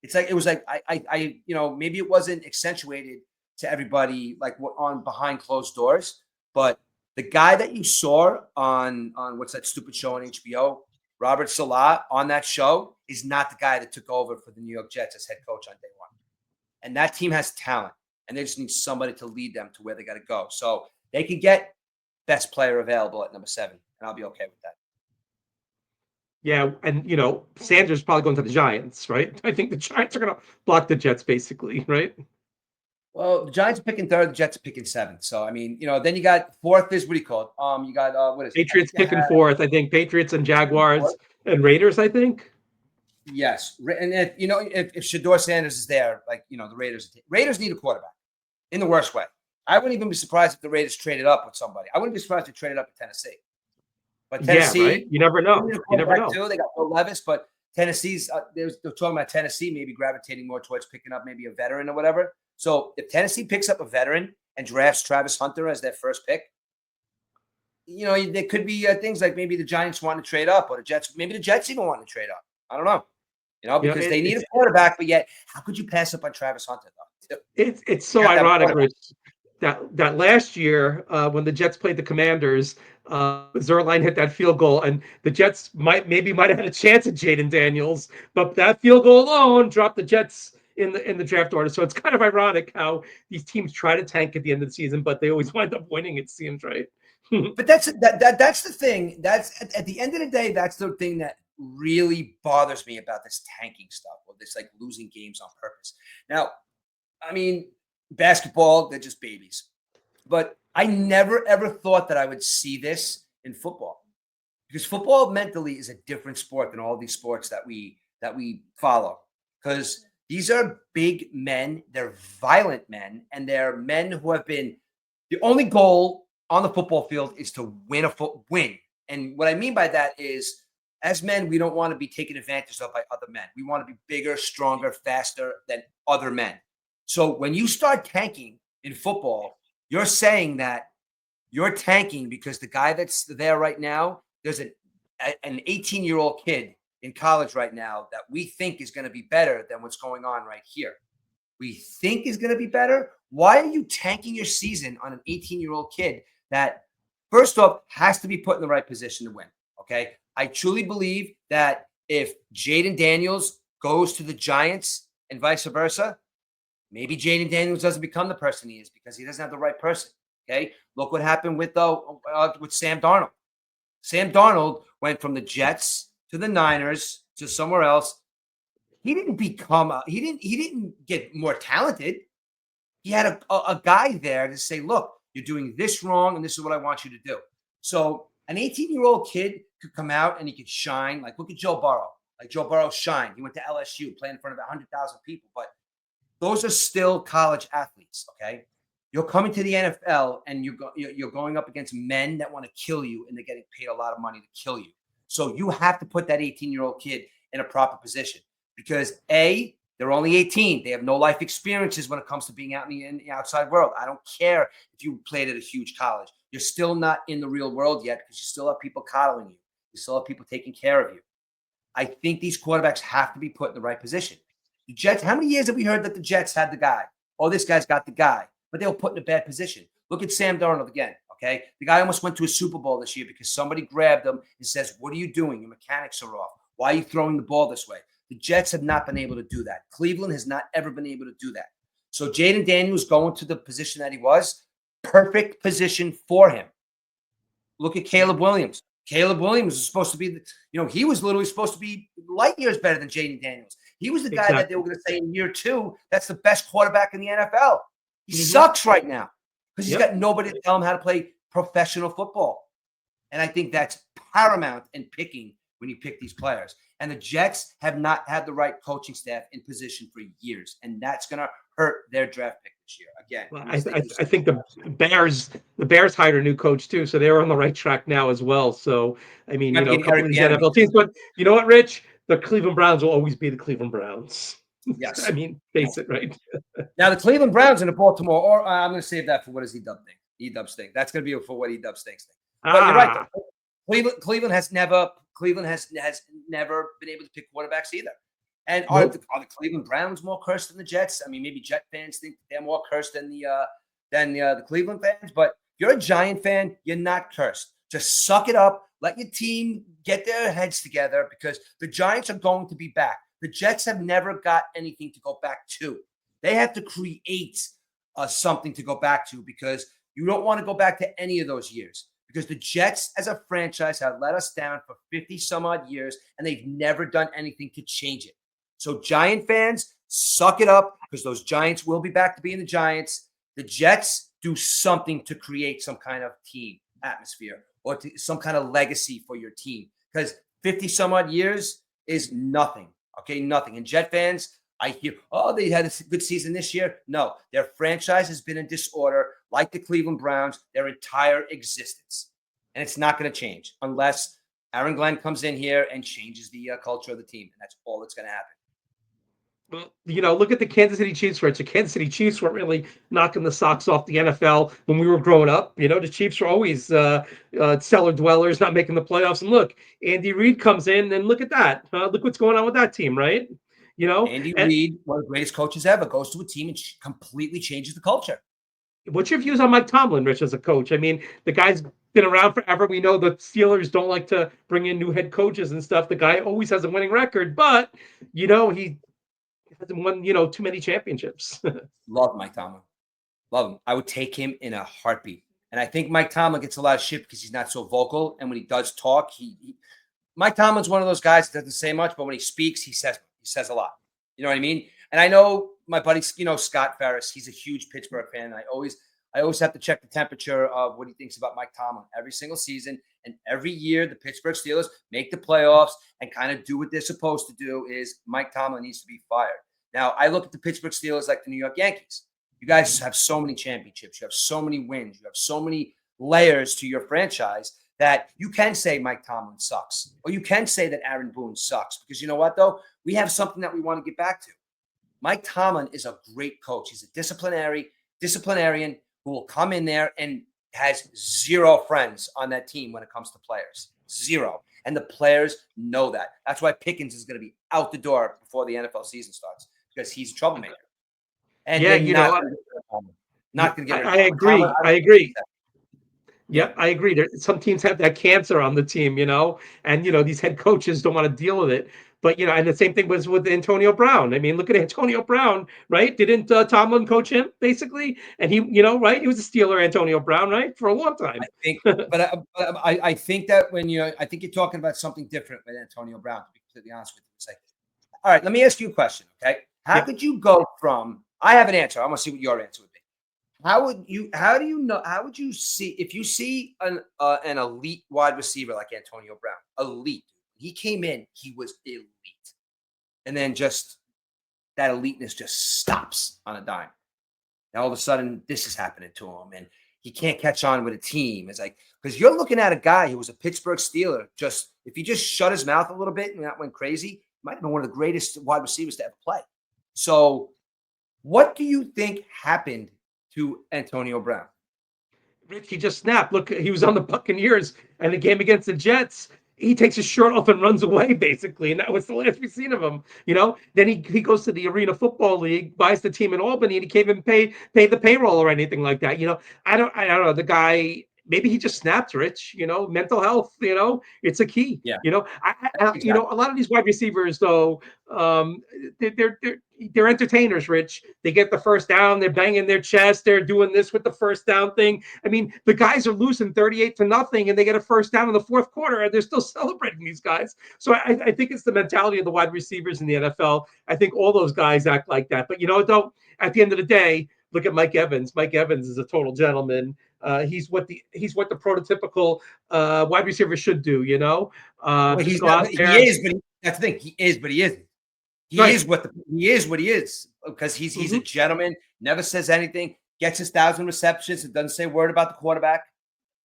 It's like, it was like, I maybe it wasn't accentuated to everybody like on behind closed doors, but the guy that you saw on what's that stupid show on HBO, Robert Salah, on that show is not the guy that took over for the New York Jets as head coach on day 1. And that team has talent, and they just need somebody to lead them to where they got to go. So they could get best player available at number 7, and I'll be okay with that. Yeah, and Sanders probably going to the Giants, right? I think the Giants are going to block the Jets, basically, right? Well, the Giants are picking third, the Jets are picking seventh. So I mean, then you got fourth is what do you call it? You got what is it? I Patriots think they picking have fourth. I think Patriots and fourth. Jaguars and Raiders. I think. Yes, and if Shador Sanders is there, like the Raiders need a quarterback in the worst way. I wouldn't even be surprised if the Raiders traded up with somebody. I wouldn't be surprised if they traded up with Tennessee. But Yeah, right. Tennessee, You never they know. need a You never quarterback know. too. They got Will Levis, but Tennessee's they're talking about Tennessee maybe gravitating more towards picking up maybe a veteran or whatever. So if Tennessee picks up a veteran and drafts Travis Hunter as their first pick, there could be things like maybe the Giants want to trade up, or the Jets, maybe the Jets even want to trade up. I don't know, You know, because they need a quarterback, but yet how could you pass up on Travis Hunter though? it's You so got that ironic, quarterback. Rich, that last year when the Jets played the Commanders, Zerline hit that field goal, and the Jets might have had a chance at Jaden Daniels, but that field goal alone dropped the Jets in the draft order. So it's kind of ironic how these teams try to tank at the end of the season, but they always wind up winning. It seems, right? But that's the thing. That's at the end of the day, that's the thing that really bothers me about this tanking stuff, or this like losing games on purpose. Now, I mean, basketball, they're just babies. But I never ever thought that I would see this in football. Because football mentally is a different sport than all these sports that we follow. Because these are big men, they're violent men, and they're men who have been the only goal on the football field is to win. And what I mean by that is, as men, we don't want to be taken advantage of by other men. We want to be bigger, stronger, faster than other men. So when you start tanking in football, you're saying that you're tanking because the guy that's there right now, there's an 18-year-old kid in college right now that we think is going to be better than what's going on right here. We think is going to be better. Why are you tanking your season on an 18-year-old kid that, first off, has to be put in the right position to win? Okay. I truly believe that if Jaden Daniels goes to the Giants and vice versa, maybe Jaden Daniels doesn't become the person he is because he doesn't have the right person. Okay. Look what happened with Sam Darnold. Sam Darnold went from the Jets to the Niners to somewhere else. He didn't he didn't get more talented. He had a guy there to say, look, you're doing this wrong, and this is what I want you to do. So an 18-year-old kid could come out and he could shine. Like, look at Joe Burrow. Like, Joe Burrow shined. He went to LSU, playing in front of 100,000 people. But those are still college athletes, okay? You're coming to the NFL, and you're going up against men that want to kill you, and they're getting paid a lot of money to kill you. So you have to put that 18-year-old kid in a proper position because, A, they're only 18. They have no life experiences when it comes to being out in the outside world. I don't care if you played at a huge college. You're still not in the real world yet because you still have people coddling you. You still have people taking care of you. I think these quarterbacks have to be put in the right position. The Jets, how many years have we heard that the Jets had the guy? Oh, this guy's got the guy. But they were put in a bad position. Look at Sam Darnold again, okay? The guy almost went to a Super Bowl this year because somebody grabbed him and says, what are you doing? Your mechanics are off. Why are you throwing the ball this way? The Jets have not been able to do that. Cleveland has not ever been able to do that. So Jaden Daniels going to the position that he was, perfect position for him. Look at Caleb Williams. Caleb Williams is supposed to be, he was literally supposed to be light years better than Jaden Daniels. He was the guy that they were going to say in year 2, that's the best quarterback in the NFL. He sucks right now because he's got nobody to tell him how to play professional football. And I think that's paramount in picking when you pick these players. And the Jets have not had the right coaching staff in position for years. And that's going to hurt their draft pick this year. Again, well, I think the Bears hired a new coach too, so they're on the right track now as well. So I mean, a couple of these NFL teams, but you know what, Rich? The Cleveland Browns will always be the Cleveland Browns. Yes. I mean, face it, right? Now the Cleveland Browns and the Baltimore, or I'm going to save that for what does Edubbs think? Edubbs think. That's going to be for what Edubbs thinks. But you're right. Though. Cleveland has never been able to pick quarterbacks either. And are the Cleveland Browns more cursed than the Jets? I mean, maybe Jet fans think they're more cursed than the Cleveland fans. But if you're a Giant fan, you're not cursed. Just suck it up. Let your team get their heads together because the Giants are going to be back. The Jets have never got anything to go back to. They have to create something to go back to because you don't want to go back to any of those years. Because the Jets as a franchise have let us down for 50 some odd years and they've never done anything to change it. So Giant fans, suck it up because those Giants will be back to being the Giants. The Jets do something to create some kind of team atmosphere or some kind of legacy for your team because 50 some odd years is nothing. Okay, nothing. And Jet fans, I hear, oh, they had a good season this year. No, their franchise has been in disorder like the Cleveland Browns their entire existence. And it's not going to change unless Aaron Glenn comes in here and changes the culture of the team. And that's all that's going to happen. Well, look at the Kansas City Chiefs, Rich. The Kansas City Chiefs weren't really knocking the socks off the NFL when we were growing up. The Chiefs were always cellar dwellers, not making the playoffs. And look, Andy Reid comes in, and look at that. Look what's going on with that team, right? Andy Reid, one of the greatest coaches ever, goes to a team and completely changes the culture. What's your views on Mike Tomlin, Rich, as a coach? I mean, the guy's been around forever. We know the Steelers don't like to bring in new head coaches and stuff. The guy always has a winning record, but he hasn't won, too many championships. Love Mike Tomlin. Love him. I would take him in a heartbeat. And I think Mike Tomlin gets a lot of shit because he's not so vocal. And when he does talk, Mike Tomlin's one of those guys that doesn't say much, but when he speaks, he says a lot. You know what I mean? And I know my buddy, Scott Ferris, he's a huge Pittsburgh fan. I always have to check the temperature of what he thinks about Mike Tomlin every single season. And every year the Pittsburgh Steelers make the playoffs and kind of do what they're supposed to do is Mike Tomlin needs to be fired. Now, I look at the Pittsburgh Steelers like the New York Yankees. You guys have so many championships. You have so many wins. You have so many layers to your franchise that you can say Mike Tomlin sucks. Or you can say that Aaron Boone sucks. Because you know what, though? We have something that we want to get back to. Mike Tomlin is a great coach. He's a disciplinarian who will come in there and has zero friends on that team when it comes to players. Zero. And the players know that. That's why Pickens is going to be out the door before the NFL season starts because he's a troublemaker. And yeah, not going to get rid of I agree. Tomlin. I agree. Yeah, I agree. Some teams have that cancer on the team, and these head coaches don't want to deal with it. But and the same thing was with Antonio Brown. I mean, look at Antonio Brown, right? Didn't Tomlin coach him basically? And he, right? He was a Steeler, Antonio Brown, right, for a long time. I think, I think that I think you're talking about something different with Antonio Brown. To be completely honest with you, it's like, all right, let me ask you a question, okay? How could you go from? I have an answer. I want to see what your answer would be. How would you see if you see an elite wide receiver like Antonio Brown? Elite. He came in, he was elite. And then just that eliteness just stops on a dime. And all of a sudden, this is happening to him. And he can't catch on with a team. It's like, because you're looking at a guy who was a Pittsburgh Steeler. Just if he just shut his mouth a little bit and that went crazy, he might have been one of the greatest wide receivers to ever play. So what do you think happened to Antonio Brown? Rich, he just snapped. Look, he was on the Buccaneers and the game against the Jets. He takes his shirt off and runs away, basically, and that was the last we've seen of him. Then he goes to the Arena Football League, buys the team in Albany, and he can't even pay the payroll or anything like that. I don't know. The guy, maybe he just snapped, Rich. Mental health. It's a key. Yeah. Exactly. A lot of these wide receivers, though, they're entertainers, Rich. They get the first down, they're banging their chest, they're doing this with the first down thing. I mean, the guys are losing 38-0, and they get a first down in the fourth quarter, and they're still celebrating these guys. So I think it's the mentality of the wide receivers in the NFL. I think all those guys act like that. But though, at the end of the day, look at Mike Evans. Mike Evans is a total gentleman. He's what the prototypical wide receiver should do. Well, just go out there. He is, but that's the thing. He is, but he isn't. He is what he is because he's a gentleman. Never says anything. Gets his 1,000 receptions and doesn't say a word about the quarterback.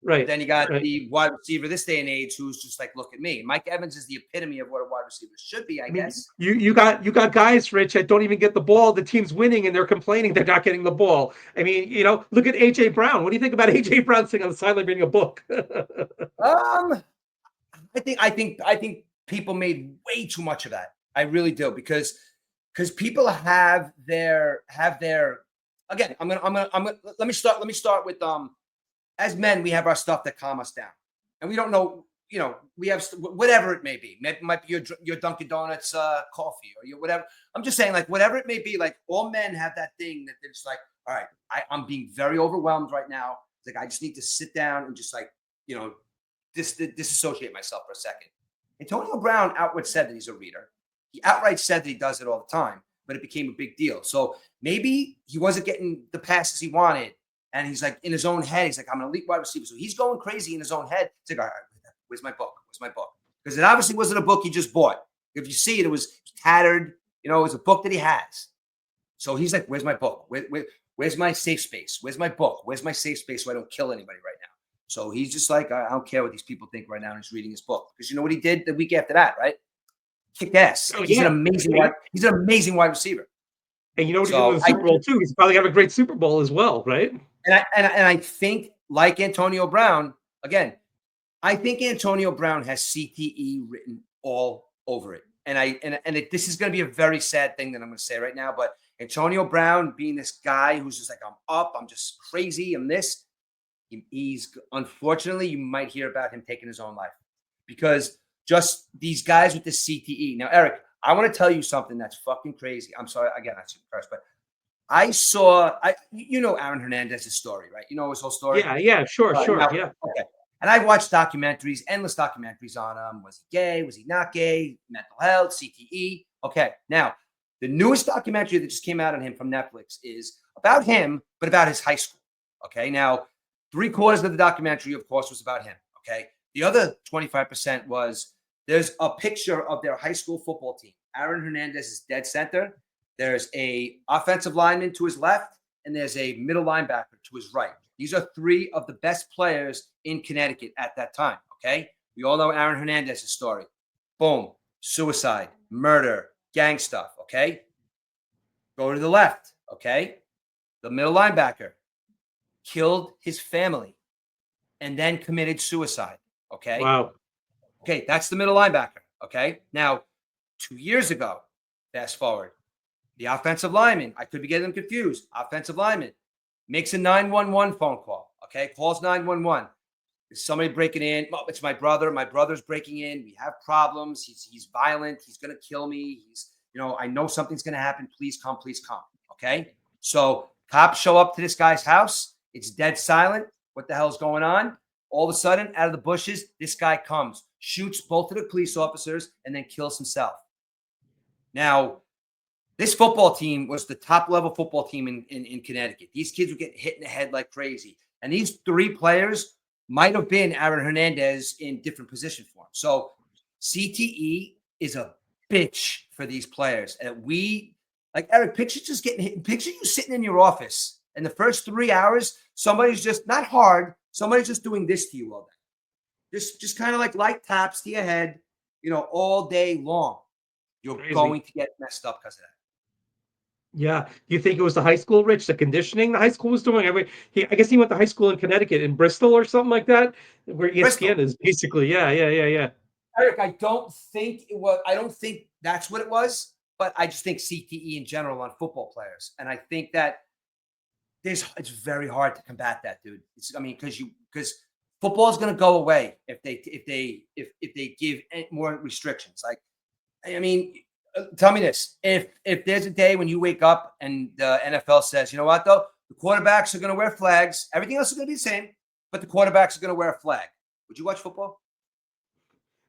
Right. But then you got the wide receiver this day and age who's just like, look at me. Mike Evans is the epitome of what a wide receiver should be, I guess. You got guys, Rich, that don't even get the ball. The team's winning and they're complaining they're not getting the ball. I mean, look at AJ Brown. What do you think about AJ Brown sitting on the sideline reading a book? I think people made way too much of that. I really do because people have their again. I'm gonna let me start with as men, we have our stuff that calm us down, and we don't know. We have whatever it may be. Maybe it might be your Dunkin' Donuts coffee or your whatever. I'm just saying, like whatever it may be. Like all men have that thing that they're just like, all right, I'm being very overwhelmed right now. It's like I just need to sit down and just like disassociate myself for a second. Antonio Brown outright said that he's a reader. He outright said that he does it all the time. but it became a big deal. So maybe he wasn't getting the passes he wanted. And he's like in his own head, he's like, I'm an elite wide receiver. So he's going crazy in his own head. It's like, all right, where's my book? Where's my book? Because it obviously wasn't a book he just bought. If you see it, it was tattered. You know, it was a book that he has. So he's like, where's my book? Where's my safe space? Where's my book? Where's my safe space so I don't kill anybody right now? So he's just like, I don't care what these people think right now. And he's reading his book. Because you know what he did the week after that, right? Kicked ass. Oh, He's yeah. He's an amazing wide receiver. And you know what he did with the Super Bowl too? He's probably have a great Super Bowl as well, right? And I think, like Antonio Brown, again, I think Antonio Brown has CTE written all over it. And this is going to be a very sad thing that I'm going to say right now, but Antonio Brown being this guy who's just like, I'm up, I'm just crazy, I'm this. He's unfortunately, you might hear about him taking his own life because just these guys with the CTE. Now, Eric, I want to tell you something that's fucking crazy. I'm sorry, again, I should curse, but you know Aaron Hernandez's story, right? You know his whole story. Yeah, sure, Now, yeah. Okay. And I watched documentaries, endless documentaries on him. Was he gay? Was he not gay? Mental health, CTE. Okay. Now, the newest documentary that just came out on him from Netflix is about him, but about his high school. Okay. Now, 3/4 of the documentary, of course, was about him. Okay. The other 25% was there's a picture of their high school football team. Aaron Hernandez is dead center. There's a offensive lineman to his left, and there's a middle linebacker to his right. These are 3 of the best players in Connecticut at that time, okay? We all know Aaron Hernandez's story. Boom, suicide, murder, gang stuff, okay? Go to the left, okay? The middle linebacker killed his family and then committed suicide, okay? Wow. Okay, that's the middle linebacker, okay? Now, 2 years ago, fast forward, the offensive lineman, I could be getting them confused, offensive lineman, makes a 911 phone call, okay? Calls 911. Is somebody breaking in? Oh, it's my brother. My brother's breaking in. We have problems. He's violent. He's going to kill me. I know something's going to happen. Please come, okay? So cops show up to this guy's house. It's dead silent. What the hell's going on? All of a sudden, out of the bushes, this guy comes, shoots both of the police officers, and then kills himself. Now, this football team was the top-level football team in Connecticut. These kids were getting hit in the head like crazy. And these 3 players might have been Aaron Hernandez in different position for him. So CTE is a bitch for these players. And like Eric, picture just getting hit. Picture you sitting in your office, and the first 3 hours, somebody's just not hard. Somebody's just doing this to you all day. Just kind of like light taps to your head, all day long. You're going to get messed up because of that. Yeah. Do you think it was the high school, Rich, the conditioning the high school was doing? I guess he went to high school in Connecticut, in Bristol or something like that, where ESPN is basically. Yeah. Eric, I don't think that's what it was, but I just think CTE in general on football players. And I think that it's very hard to combat that, dude. Because football is going to go away if they give more restrictions. Like, tell me this: if there's a day when you wake up and the NFL says, you know what, though, the quarterbacks are going to wear flags, everything else is going to be the same, but the quarterbacks are going to wear a flag. Would you watch football?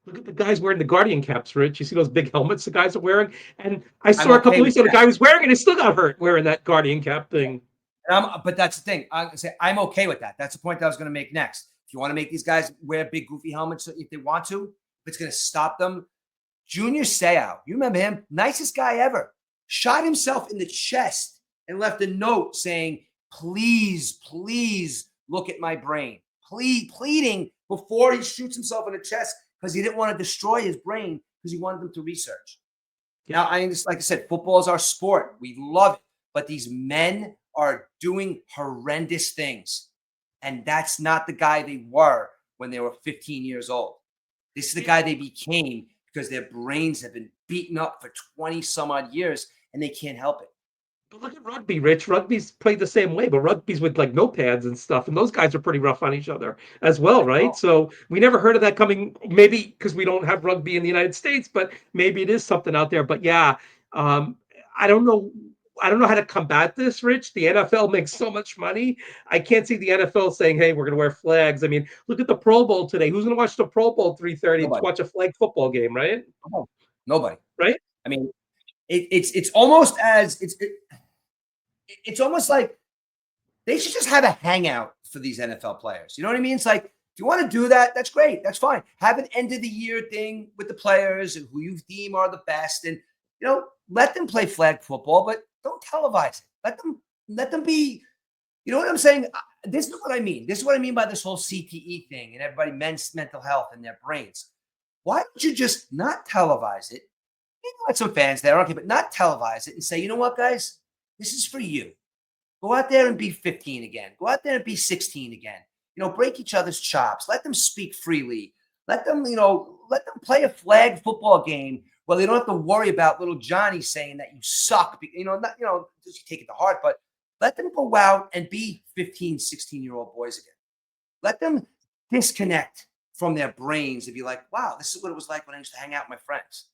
Look at the guys wearing the Guardian caps, Rich. You see those big helmets the guys are wearing? And I saw a couple of weeks ago, the guy was wearing it and still got hurt wearing that Guardian cap thing. But that's the thing. I'm going to say I'm okay with that. That's the point that I was going to make next. If you want to make these guys wear big, goofy helmets if they want to, if it's going to stop them. Junior Seau, you remember him? Nicest guy ever. Shot himself in the chest and left a note saying, please look at my brain. Pleading before he shoots himself in the chest because he didn't want to destroy his brain because he wanted them to research. Now, like I said, football is our sport. We love it. But these men are doing horrendous things. And that's not the guy they were when they were 15 years old. This is the guy they became because their brains have been beaten up for 20 some odd years and they can't help it. But look at rugby, Rich. Rugby's played the same way, but rugby's with like notepads and stuff. And those guys are pretty rough on each other as well, right? So we never heard of that coming, maybe because we don't have rugby in the United States, but maybe it is something out there. But yeah, I don't know. I don't know how to combat this, Rich. The NFL makes so much money. I can't see the NFL saying, hey, we're going to wear flags. I mean, look at the Pro Bowl today. Who's going to watch the Pro Bowl 3:30 to watch a flag football game, right? Nobody. Right? it's almost as it's almost like they should just have a hangout for these NFL players. You know what I mean? It's like, if you want to do that, that's great. That's fine. Have an end of the year thing with the players who you deem are the best, and let them play flag football, but don't televise it. Let them be. You know what I'm saying? This is what I mean. This is what I mean by this whole CTE thing and everybody mental health in their brains. Why don't you just not televise it? Maybe let some fans there, okay, but not televise it and say, you know what, guys, this is for you. Go out there and be 15 again. Go out there and be 16 again. Break each other's chops. Let them speak freely. Let them play a flag football game where they don't have to worry about little Johnny saying that you suck. Just take it to heart, but let them go out and be 15, 16-year-old boys again. Let them disconnect from their brains and be like, wow, this is what it was like when I used to hang out with my friends.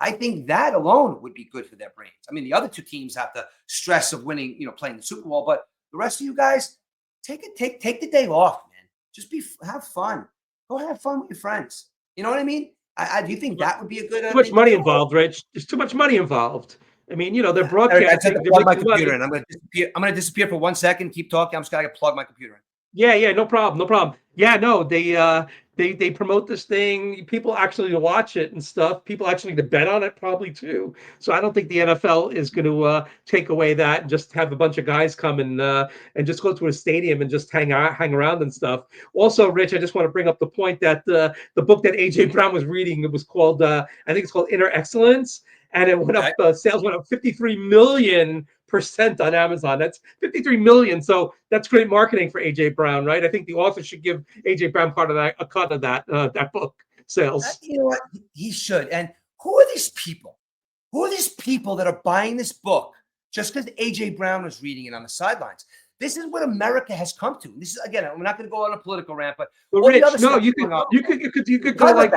I think that alone would be good for their brains. I mean, the other two teams have the stress of winning, playing the Super Bowl, but the rest of you guys, take the day off, man. Just have fun. Go have fun with your friends. You know what I mean? I do you think that would be a good too much money involved, Rich. There's too much money involved. I mean, they're broadcasting. I plug my computer in. I'm going to disappear for 1 second. Keep talking. I'm just going to plug my computer in. Yeah, no problem. Yeah, no, they promote this thing. People actually watch it and stuff. People actually to bet on it probably too. So I don't think the NFL is going to take away that and just have a bunch of guys come and just go to a stadium and just hang around and stuff. Also, Rich, I just want to bring up the point that the book that AJ Brown was reading, it was called I think it's called Inner Excellence, and it went up. Sales went up 53 million% on Amazon. That's 53 million. So that's great marketing for AJ Brown, right? I think the author should give AJ Brown a cut of that book sales. You know what? He should. And who are these people? Who are these people that are buying this book just because AJ Brown was reading it on the sidelines? This is what America has come to. This is, again, we're not going to go on a political rant, but Rich, no, you could go like,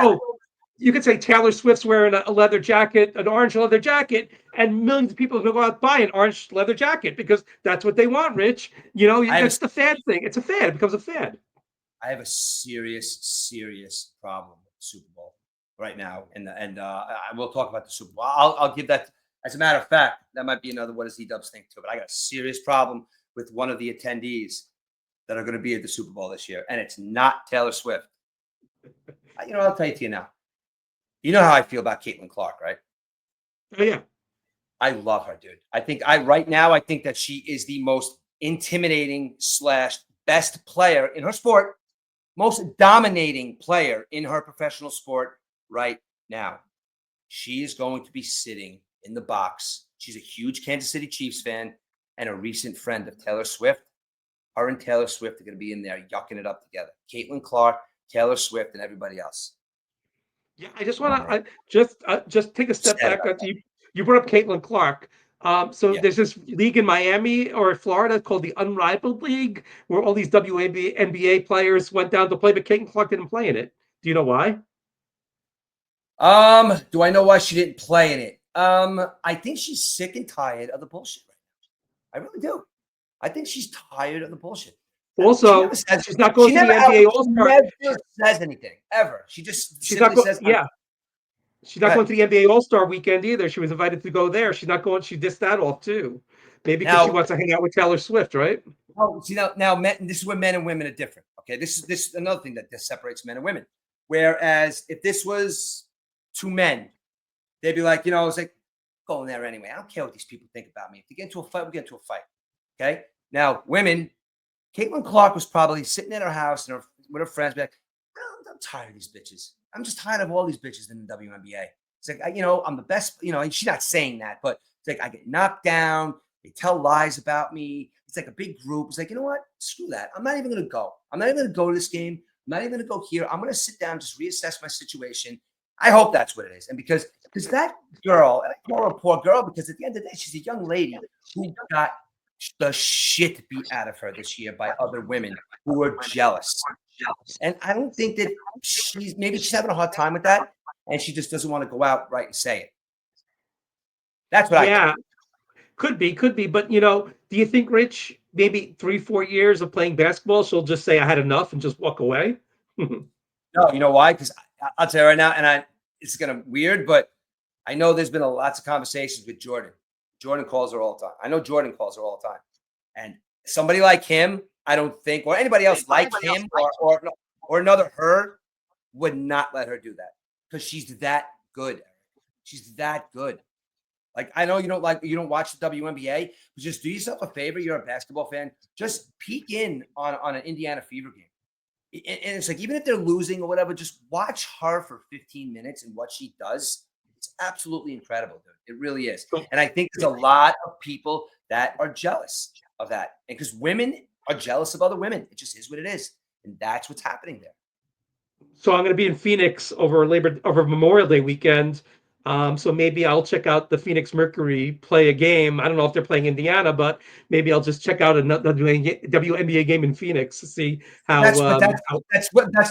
you could say Taylor Swift's wearing a leather jacket, an orange leather jacket, and millions of people are going to go out and buy an orange leather jacket because that's what they want, Rich. It's the fad thing. It's a fad. It becomes a fad. I have a serious problem with the Super Bowl right now, and I will talk about the Super Bowl. I'll give that. As a matter of fact, that might be another what does Edubbs think too. But I got a serious problem with one of the attendees that are going to be at the Super Bowl this year, and it's not Taylor Swift. I'll tell you to you now. You know how I feel about Caitlin Clark, right? Oh, yeah. I love her, dude. I think that she is the most intimidating / best player in her sport, most dominating player in her professional sport right now. She is going to be sitting in the box. She's a huge Kansas City Chiefs fan and a recent friend of Taylor Swift. Her and Taylor Swift are going to be in there yucking it up together. Caitlin Clark, Taylor Swift, and everybody else. Yeah, I just want to just take a step back. You brought up Caitlin Clark. There's this league in Miami or Florida called the Unrivaled League, where all these WNBA players went down to play, but Caitlin Clark didn't play in it. Do you know why? Do I know why she didn't play in it? I think she's sick and tired of the bullshit right now. I really do. I think she's tired of the bullshit. Also, she's not going to the NBA All-Star. She never says anything ever. She's not says, yeah. She's not going to the NBA All-Star weekend either. She was invited to go there. She's not going. She dissed that off too. Maybe because she wants to hang out with Taylor Swift, right? Oh, see now, men, this is where men and women are different. Okay, this is another thing that separates men and women. Whereas if this was two men, they'd be like, I was like, go in there anyway. I don't care what these people think about me. If they get into a fight, we get into a fight. Okay. Now, women. Caitlin Clark was probably sitting in her house and with her friends, be like, I'm tired of these bitches. I'm just tired of all these bitches in the WNBA. It's like, I'm the best, and she's not saying that, but it's like, I get knocked down. They tell lies about me. It's like a big group. It's like, you know what? Screw that. I'm not even going to go. I'm not even going to go to this game. I'm not even going to go here. I'm going to sit down, just reassess my situation. I hope that's what it is. And because that girl, and I call her a poor girl, because at the end of the day, she's a young lady who got the shit beat out of her this year by other women who were jealous. And I don't think that she's having a hard time with that, and she just doesn't want to go out right and say it. That's what I think. Could be. But, do you think, Rich, maybe 3-4 years of playing basketball, she'll just say I had enough and just walk away? No, you know why? Because I'll tell you right now, and it's going to weird, but I know there's been lots of conversations with Jordan. Jordan calls her all the time. I know Jordan calls her all the time. And somebody like him, I don't think, or anybody else like him or another her would not let her do that because she's that good. She's that good. Like I know you don't watch the WNBA, but just do yourself a favor. You're a basketball fan. Just peek in on an Indiana Fever game. And it's like, even if they're losing or whatever, just watch her for 15 minutes and what she does. It's absolutely incredible, dude. It really is. And I think there's a lot of people that are jealous of that. And because women are jealous of other women. It just is what it is. And that's what's happening there. So I'm going to be in Phoenix over Memorial Day weekend. So maybe I'll check out the Phoenix Mercury play a game. I don't know if they're playing Indiana, but maybe I'll just check out another WNBA game in Phoenix to see how. That's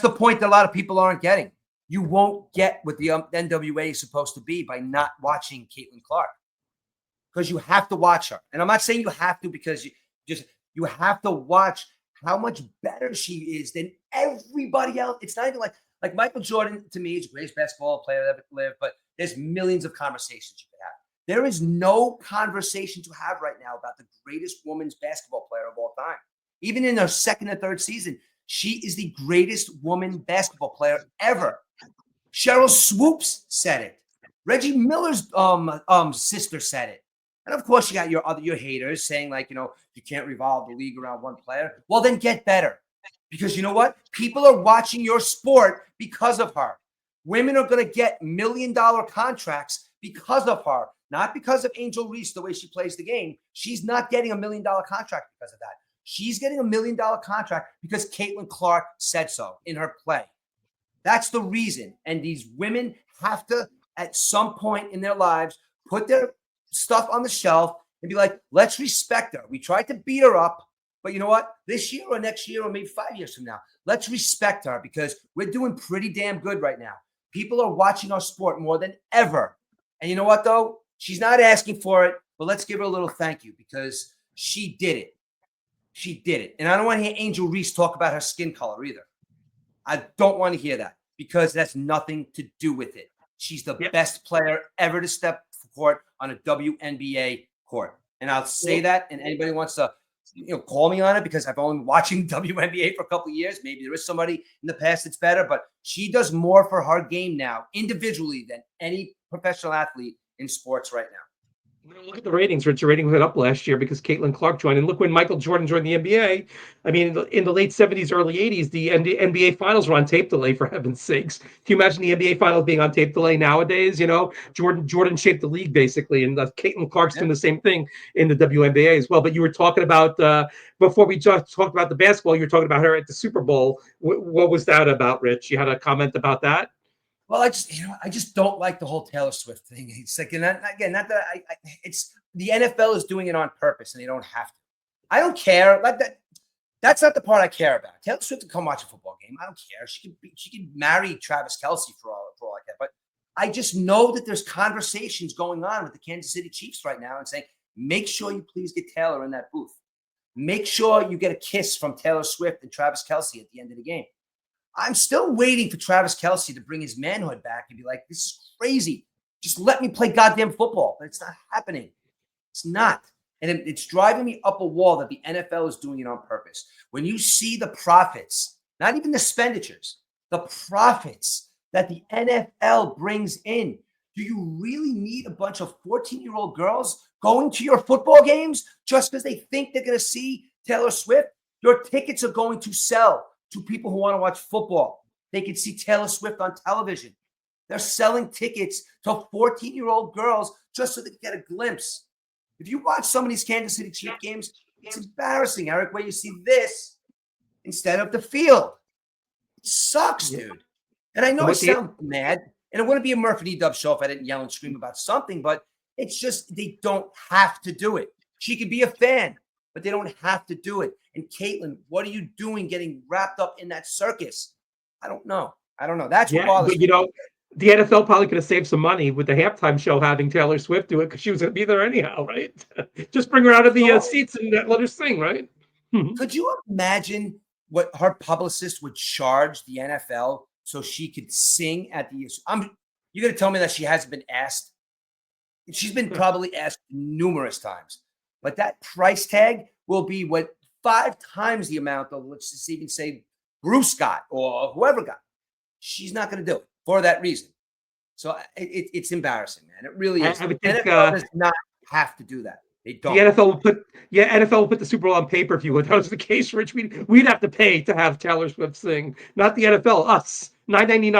the point that a lot of people aren't getting. You won't get what the NWA is supposed to be by not watching Caitlin Clark, because you have to watch her. And I'm not saying you have to, because you have to watch how much better she is than everybody else. It's not even like Michael Jordan, to me, is the greatest basketball player that ever lived, but there's millions of conversations you could have. There is no conversation to have right now about the greatest women's basketball player of all time. Even in her second or third season, she is the greatest woman basketball player ever. Cheryl Swoops said it. Reggie Miller's sister said it. And of course, you got your haters saying, like, you can't revolve the league around one player. Well, then get better. Because you know what? People are watching your sport because of her. Women are going to get $1 million contracts because of her, not because of Angel Reese, the way she plays the game. She's not getting $1 million contract because of that. She's getting $1 million contract because Caitlin Clark said so in her play. That's the reason. And these women have to, at some point in their lives, put their stuff on the shelf and be like, let's respect her. We tried to beat her up, but you know what? This year or next year or maybe 5 years from now, let's respect her, because we're doing pretty damn good right now. People are watching our sport more than ever. And you know what, though? She's not asking for it, but let's give her a little thank you, because she did it. She did it. And I don't want to hear Angel Reese talk about her skin color either. I don't want to hear that, because that's nothing to do with it. She's the best player ever to step court on a WNBA court. And I'll say that, and anybody wants to call me on it, because I've only been watching WNBA for a couple of years. Maybe there is somebody in the past that's better, but she does more for her game now individually than any professional athlete in sports right now. Look at the ratings, Rich. Your ratings went up last year because Caitlin Clark joined. And look, when Michael Jordan joined the NBA, I mean, in the late 70s, early 80s, the NBA finals were on tape delay, for heaven's sakes. Can you imagine the NBA finals being on tape delay nowadays? Jordan shaped the league, basically. And Caitlin Clark's doing the same thing in the WNBA as well. But you were talking about, before we just talked about the basketball, you were talking about her at the Super Bowl. What was that about, Rich? You had a comment about that? Well, I just don't like the whole Taylor Swift thing. It's like, and again, not that it's the NFL is doing it on purpose, and they don't have to. I don't care. That's not the part I care about. Taylor Swift can come watch a football game. I don't care. She could marry Travis Kelce for all I care. But I just know that there's conversations going on with the Kansas City Chiefs right now and saying, make sure you please get Taylor in that booth. Make sure you get a kiss from Taylor Swift and Travis Kelce at the end of the game. I'm still waiting for Travis Kelce to bring his manhood back and be like, this is crazy. Just let me play goddamn football. But it's not happening. It's not. And it's driving me up a wall that the NFL is doing it on purpose. When you see the profits, not even the expenditures, the profits that the NFL brings in, do you really need a bunch of 14-year-old girls going to your football games just because they think they're going to see Taylor Swift? Your tickets are going to sell to people who want to watch football. They can see Taylor Swift on television. They're selling tickets to 14-year-old girls just so they can get a glimpse. If you watch some of these Kansas City Chiefs games, it's embarrassing, Eric, where you see this instead of the field. It sucks, dude. And I know I sound mad, and it wouldn't be a Murf and Edubbs show if I didn't yell and scream about something, but it's just they don't have to do it. She could be a fan, but they don't have to do it. And Caitlin, what are you doing getting wrapped up in that circus? I don't know. That's what bothers me. The NFL probably could have saved some money with the halftime show having Taylor Swift do it, because she was going to be there anyhow, right? Just bring her out of the seats and let her sing, right? Could you imagine what her publicist would charge the NFL so she could sing at the? You're going to tell me that she hasn't been asked She's been probably asked numerous times, but that price tag will be what 5 times the amount of, let's just even say, Bruce got or whoever got. She's not going to do it for that reason. So it's embarrassing, man. It really is. I would think NFL does not have to do that. They the don't. NFL will put NFL will put the Super Bowl on pay-per-view. If that was the case, Rich, we'd have to pay to have Taylor Swift sing, not the NFL, us. $9.99